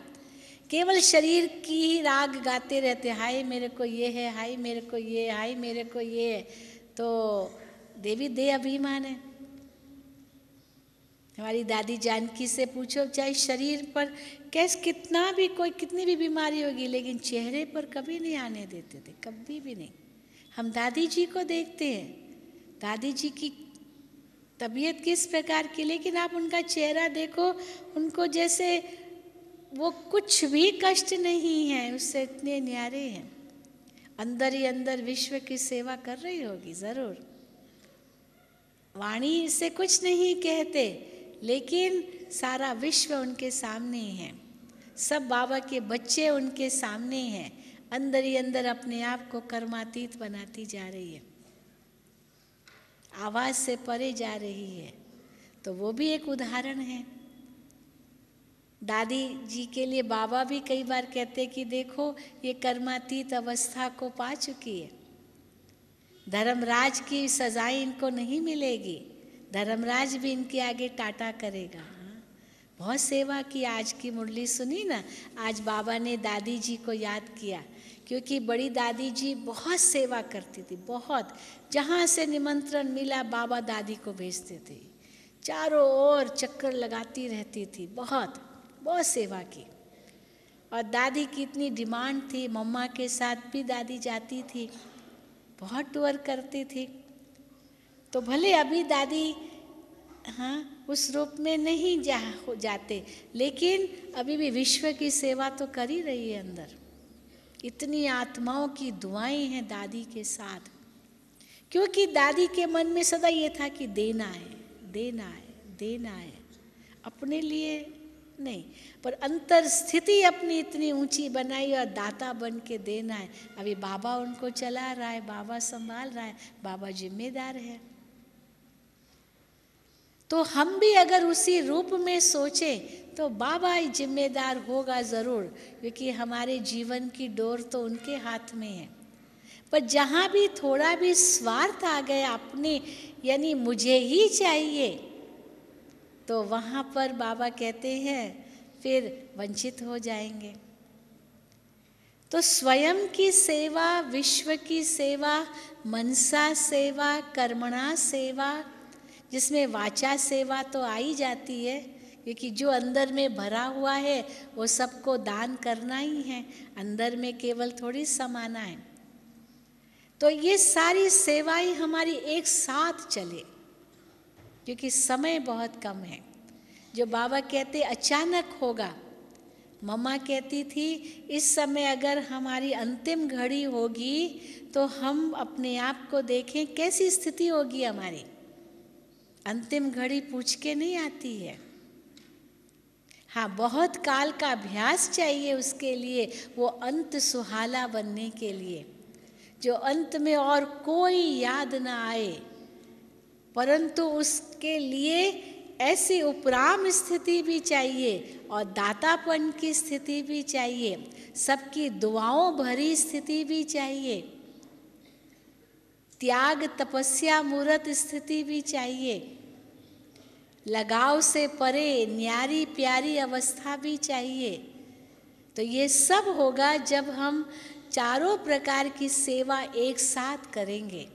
केवल शरीर की ही राग गाते रहते, हाय मेरे को ये है, हाय मेरे को ये, हाय मेरे को ये है, तो देवी दे अभिमान है। हमारी दादी जानकी से पूछो, चाहे शरीर पर कैसे कितना भी कोई कितनी भी बीमारी होगी, लेकिन चेहरे पर कभी नहीं आने देते थे, कभी भी नहीं। हम दादी जी को देखते हैं, दादी जी की तबीयत किस प्रकार की, लेकिन आप उनका चेहरा देखो, उनको जैसे वो कुछ भी कष्ट नहीं है, उससे इतने न्यारे हैं। अंदर ही अंदर विश्व की सेवा कर रही होगी जरूर, वाणी से कुछ नहीं कहते, लेकिन सारा विश्व उनके सामने है, सब बाबा के बच्चे उनके सामने हैं, अंदर ही अंदर अपने आप को कर्मातीत बनाती जा रही है, आवाज से परे जा रही है। तो वो भी एक उदाहरण है। दादी जी के लिए बाबा भी कई बार कहते कि देखो ये कर्मातीत अवस्था को पा चुकी है, धर्मराज की सजाएं इनको नहीं मिलेगी, धर्मराज भी इनके आगे टाटा करेगा। बहुत सेवा की, आज की मुरली सुनी ना, आज बाबा ने दादी जी को याद किया, क्योंकि बड़ी दादी जी बहुत सेवा करती थी, बहुत, जहाँ से निमंत्रण मिला बाबा दादी को भेजते थे, चारों ओर चक्कर लगाती रहती थी, बहुत बहुत सेवा की। और दादी की इतनी डिमांड थी, मम्मा के साथ भी दादी जाती थी, बहुत टूर करती थी। तो भले अभी दादी हाँ उस रूप में नहीं जाते, लेकिन अभी भी विश्व की सेवा तो कर ही रही है अंदर। इतनी आत्माओं की दुआएं हैं दादी के साथ, क्योंकि दादी के मन में सदा ये था कि देना है, देना है, देना है, अपने लिए नहीं, पर अंतर स्थिति अपनी इतनी ऊंची बनाई और दाता बन के देना है। अभी बाबा उनको चला रहा है, बाबा संभाल रहा है, बाबा जिम्मेदार है। तो हम भी अगर उसी रूप में सोचें तो बाबा ही जिम्मेदार होगा ज़रूर, क्योंकि हमारे जीवन की डोर तो उनके हाथ में है। पर जहाँ भी थोड़ा भी स्वार्थ आ गया अपने, यानी मुझे ही चाहिए, तो वहाँ पर बाबा कहते हैं फिर वंचित हो जाएंगे। तो स्वयं की सेवा, विश्व की सेवा, मनसा सेवा, कर्मणा सेवा, जिसमें वाचा सेवा तो आई जाती है, क्योंकि जो अंदर में भरा हुआ है वो सबको दान करना ही है, अंदर में केवल थोड़ी समाना है। तो ये सारी सेवाएं हमारी एक साथ चले, क्योंकि समय बहुत कम है। जो बाबा कहते अचानक होगा, मम्मा कहती थी इस समय अगर हमारी अंतिम घड़ी होगी तो हम अपने आप को देखें कैसी स्थिति होगी हमारी। अंतिम घड़ी पूछ के नहीं आती है। हाँ, बहुत काल का अभ्यास चाहिए उसके लिए, वो अंत सुहाना बनने के लिए, जो अंत में और कोई याद ना आए, परंतु उसके लिए ऐसी उपराम स्थिति भी चाहिए और दातापन की स्थिति भी चाहिए, सबकी दुआओं भरी स्थिति भी चाहिए, त्याग तपस्या मूर्त स्थिति भी चाहिए, लगाव से परे न्यारी प्यारी अवस्था भी चाहिए। तो ये सब होगा जब हम चारों प्रकार की सेवा एक साथ करेंगे।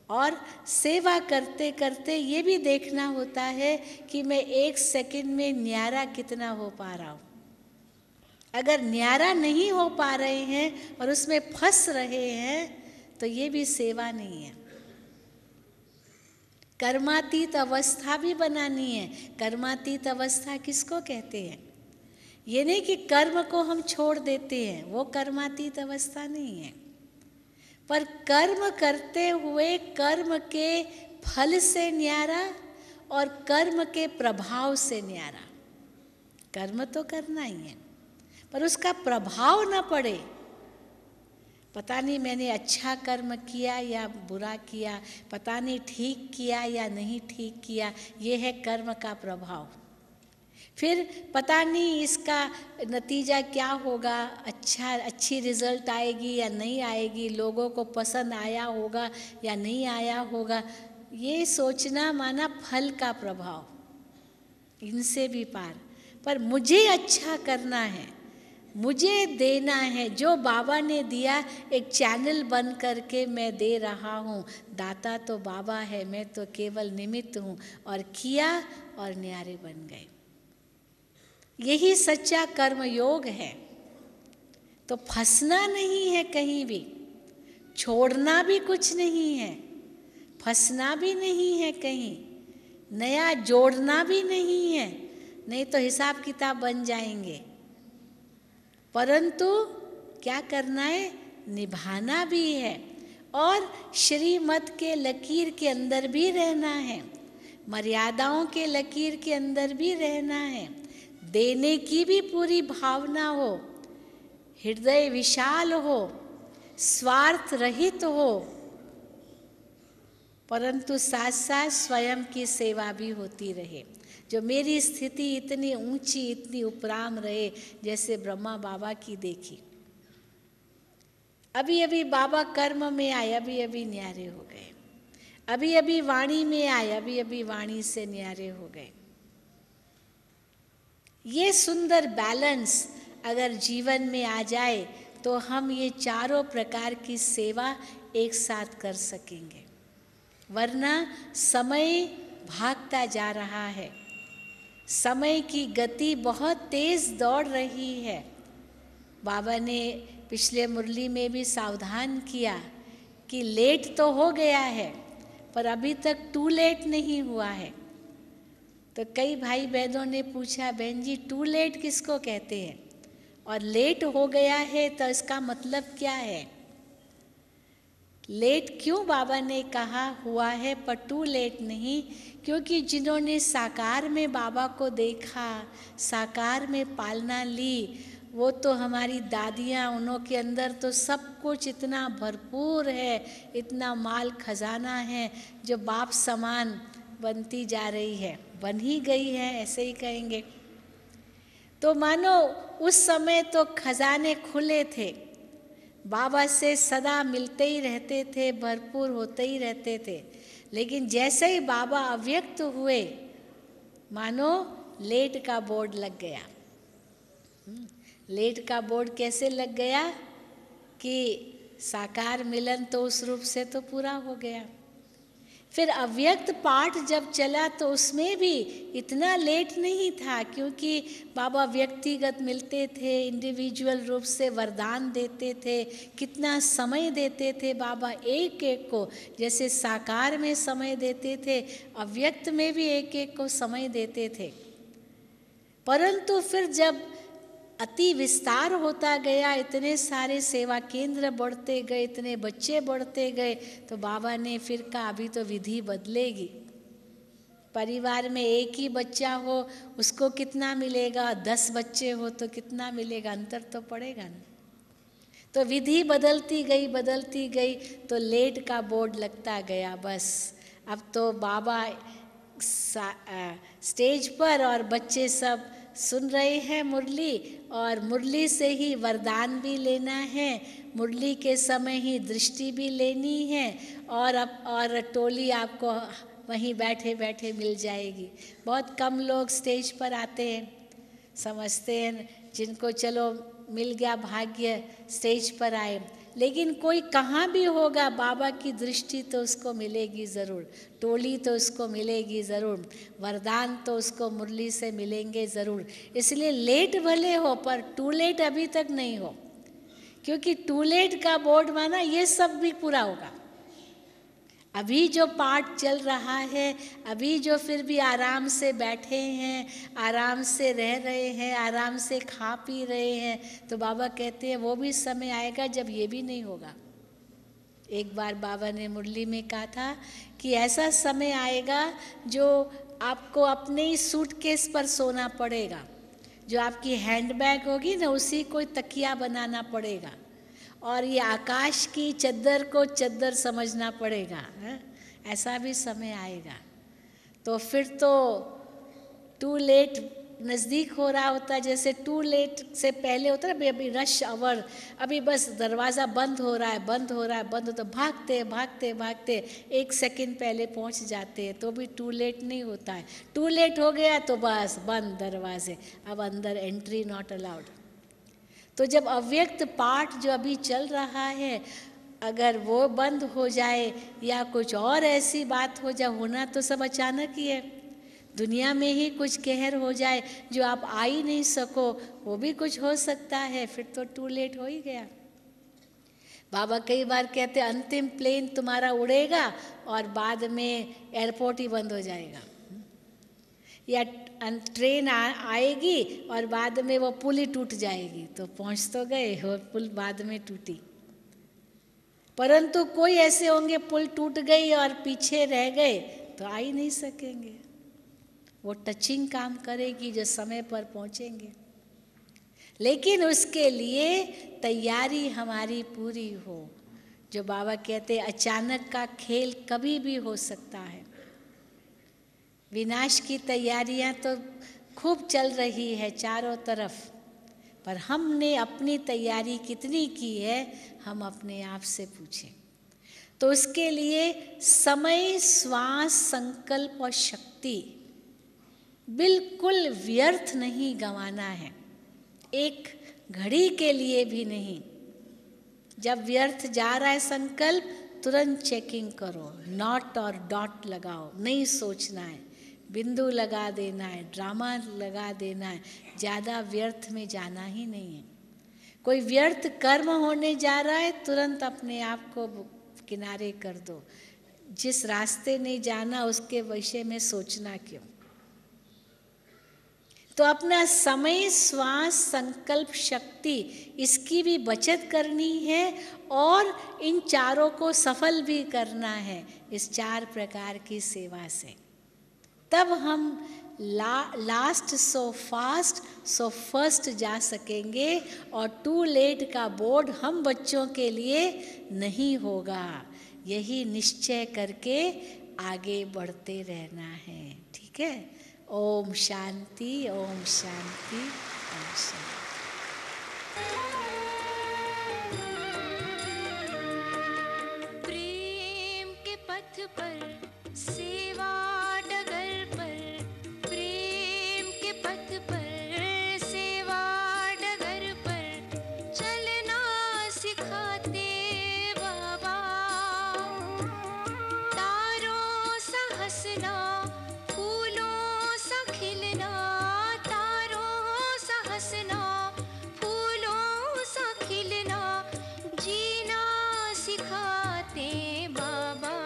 और सेवा करते करते ये भी देखना होता है कि मैं एक सेकंड में न्यारा कितना हो पा रहा हूँ। अगर न्यारा नहीं हो पा रहे हैं और उसमें फंस रहे हैं तो ये भी सेवा नहीं है। कर्मातीत अवस्था भी बनानी है। कर्मातीत अवस्था किसको कहते हैं? ये नहीं कि कर्म को हम छोड़ देते हैं, वो कर्मातीत अवस्था नहीं है, पर कर्म करते हुए कर्म के फल से न्यारा और कर्म के प्रभाव से न्यारा। कर्म तो करना ही है, पर उसका प्रभाव न पड़े। पता नहीं मैंने अच्छा कर्म किया या बुरा किया, पता नहीं ठीक किया या नहीं ठीक किया, ये है कर्म का प्रभाव। फिर पता नहीं इसका नतीजा क्या होगा, अच्छी रिजल्ट आएगी या नहीं आएगी, लोगों को पसंद आया होगा या नहीं आया होगा, ये सोचना माना फल का प्रभाव, इनसे भी पार। पर मुझे अच्छा करना है, मुझे देना है, जो बाबा ने दिया एक चैनल बन करके मैं दे रहा हूँ। दाता तो बाबा है, मैं तो केवल निमित्त हूँ, और किया और न्यारे बन गए। यही सच्चा कर्म योग है। तो फंसना नहीं है कहीं भी, छोड़ना भी कुछ नहीं है, फंसना भी नहीं है कहीं, नया जोड़ना भी नहीं है, नहीं तो हिसाब किताब बन जाएंगे। परंतु क्या करना है? निभाना भी है और श्रीमत के लकीर के अंदर भी रहना है, मर्यादाओं के लकीर के अंदर भी रहना है, देने की भी पूरी भावना हो, हृदय विशाल हो, स्वार्थ रहित हो, परंतु साथ साथ स्वयं की सेवा भी होती रहे। जो मेरी स्थिति इतनी ऊंची, इतनी उपराम रहे, जैसे ब्रह्मा बाबा की देखी। अभी अभी बाबा कर्म में आए, अभी अभी न्यारे हो गए, अभी अभी वाणी में आए, अभी अभी वाणी से न्यारे हो गए। ये सुंदर बैलेंस अगर जीवन में आ जाए तो हम ये चारों प्रकार की सेवा एक साथ कर सकेंगे। वरना समय भागता जा रहा है, समय की गति बहुत तेज दौड़ रही है। बाबा ने पिछले मुरली में भी सावधान किया कि लेट तो हो गया है, पर अभी तक टू लेट नहीं हुआ है। तो कई भाई बहनों ने पूछा, बहन जी टू लेट किसको कहते हैं, और लेट हो गया है तो इसका मतलब क्या है? लेट क्यों बाबा ने कहा हुआ है, पर टू लेट नहीं, क्योंकि जिन्होंने साकार में बाबा को देखा, साकार में पालना ली, वो तो हमारी दादियाँ, उन्हों के अंदर तो सब कुछ इतना भरपूर है, इतना माल खजाना है, जो बाप समान बनती जा रही है, बन ही गई है, ऐसे ही कहेंगे। तो मानो उस समय तो खजाने खुले थे, बाबा से सदा मिलते ही रहते थे, भरपूर होते ही रहते थे। लेकिन जैसे ही बाबा अव्यक्त हुए, मानो लेट का बोर्ड लग गया। लेट का बोर्ड कैसे लग गया कि साकार मिलन तो उस रूप से तो पूरा हो गया। फिर अव्यक्त पाठ जब चला तो उसमें भी इतना लेट नहीं था, क्योंकि बाबा व्यक्तिगत मिलते थे, इंडिविजुअल रूप से वरदान देते थे, कितना समय देते थे बाबा एक एक को, जैसे साकार में समय देते थे, अव्यक्त में भी एक एक को समय देते थे। परंतु फिर जब अति विस्तार होता गया, इतने सारे सेवा केंद्र बढ़ते गए, इतने बच्चे बढ़ते गए, तो बाबा ने फिर कहा अभी तो विधि बदलेगी। परिवार में एक ही बच्चा हो उसको कितना मिलेगा, 10 बच्चे हो तो कितना मिलेगा, अंतर तो पड़ेगा ना। तो विधि बदलती गई तो लेट का बोर्ड लगता गया। बस अब तो बाबा स्टेज पर और बच्चे सब सुन रहे हैं मुरली, और मुरली से ही वरदान भी लेना है, मुरली के समय ही दृष्टि भी लेनी है, और टोली आपको वहीं बैठे बैठे मिल जाएगी। बहुत कम लोग स्टेज पर आते हैं, समझते हैं जिनको चलो मिल गया भाग्य स्टेज पर आए, लेकिन कोई कहाँ भी होगा बाबा की दृष्टि तो उसको मिलेगी ज़रूर, टोली तो उसको मिलेगी ज़रूर, वरदान तो उसको मुरली से मिलेंगे ज़रूर। इसलिए लेट भले हो पर टू लेट अभी तक नहीं हो, क्योंकि टू लेट का बोर्ड माना ये सब भी पूरा होगा। अभी जो पाठ चल रहा है, अभी जो फिर भी आराम से बैठे हैं, आराम से रह रहे हैं, आराम से खा पी रहे हैं, तो बाबा कहते हैं वो भी समय आएगा जब ये भी नहीं होगा। एक बार बाबा ने मुरली में कहा था कि ऐसा समय आएगा जो आपको अपने ही सूटकेस पर सोना पड़ेगा, जो आपकी हैंडबैग होगी ना उसी को तकिया बनाना पड़ेगा, और ये आकाश की चद्दर को चद्दर समझना पड़ेगा। ऐसा भी समय आएगा। तो फिर तो टू लेट नज़दीक हो रहा होता, जैसे टू लेट से पहले होता है अभी रश आवर, अभी बस दरवाज़ा बंद हो रहा है, बंद हो रहा है, बंद हो, तो भागते भागते भागते 1 सेकंड पहले पहुंच जाते हैं, तो भी टू लेट नहीं होता है। टू लेट हो गया तो बस बंद दरवाजे, अब अंदर एंट्री नॉट अलाउड। तो जब अव्यक्त पाठ जो अभी चल रहा है, अगर वो बंद हो जाए या कुछ और ऐसी बात हो जाए, होना तो सब अचानक ही है, दुनिया में ही कुछ कहर हो जाए जो आप आ ही नहीं सको, वो भी कुछ हो सकता है, फिर तो टू लेट हो ही गया। बाबा कई बार कहते अंतिम प्लेन तुम्हारा उड़ेगा और बाद में एयरपोर्ट ही बंद हो जाएगा, या ट्रेन आएगी और बाद में वो पुल ही टूट जाएगी, तो पहुंच तो गए और पुल बाद में टूटी। परंतु कोई ऐसे होंगे पुल टूट गई और पीछे रह गए तो आ ही नहीं सकेंगे, वो टचिंग काम करेगी जो समय पर पहुंचेंगे। लेकिन उसके लिए तैयारी हमारी पूरी हो, जो बाबा कहते अचानक का खेल कभी भी हो सकता है। विनाश की तैयारियां तो खूब चल रही है चारों तरफ, पर हमने अपनी तैयारी कितनी की है हम अपने आप से पूछें। तो उसके लिए समय, श्वास, संकल्प और शक्ति बिल्कुल व्यर्थ नहीं गंवाना है, एक घड़ी के लिए भी नहीं। जब व्यर्थ जा रहा है संकल्प, तुरंत चेकिंग करो, नॉट और डॉट लगाओ, नहीं सोचना है, बिंदु लगा देना है, ड्रामा लगा देना है, ज़्यादा व्यर्थ में जाना ही नहीं है। कोई व्यर्थ कर्म होने जा रहा है, तुरंत अपने आप को किनारे कर दो, जिस रास्ते नहीं जाना उसके विषय में सोचना क्यों। तो अपना समय, श्वास, संकल्प, शक्ति, इसकी भी बचत करनी है और इन चारों को सफल भी करना है इस 4 प्रकार की सेवा से। तब हम last so fast so first जा सकेंगे और टू लेट का बोर्ड हम बच्चों के लिए नहीं होगा। यही निश्चय करके आगे बढ़ते रहना है, ठीक है। ओम शांति, ओम शांति, ओम शांति। प्रेम के पथ पर सेवा डगर पर, प्रेम के पथ पर सेवा डगर पर चलना सिखाते बाबा। तारों सा हंसना, फूलों सा खिलना, तारों सा हंसना, फूलों सा खिलना, जीना सिखाते बाबा।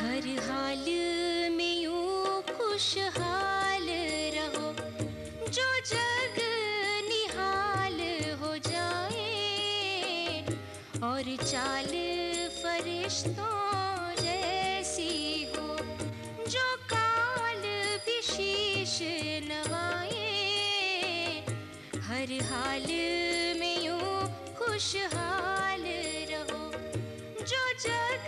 हर हाल में यूं खुशहाल रहो, जो जग निहाल हो जाए, और चाल फरिश्तों जैसी हो, जो काल भी शीश नवाए। हर हाल में यूं खुशहाल रहो, जो जग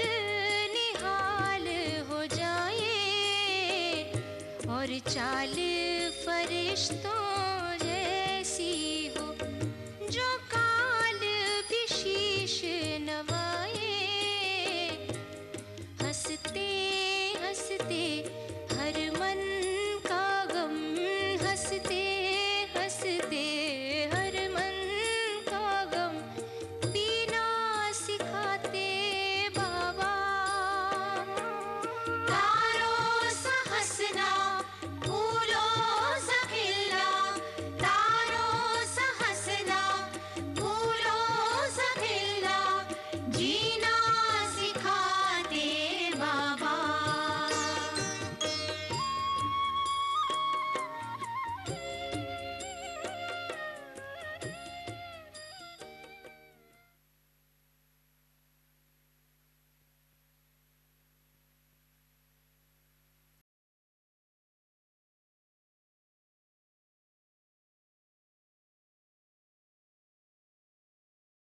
निहाल हो जाए, और चाल फरिश्तों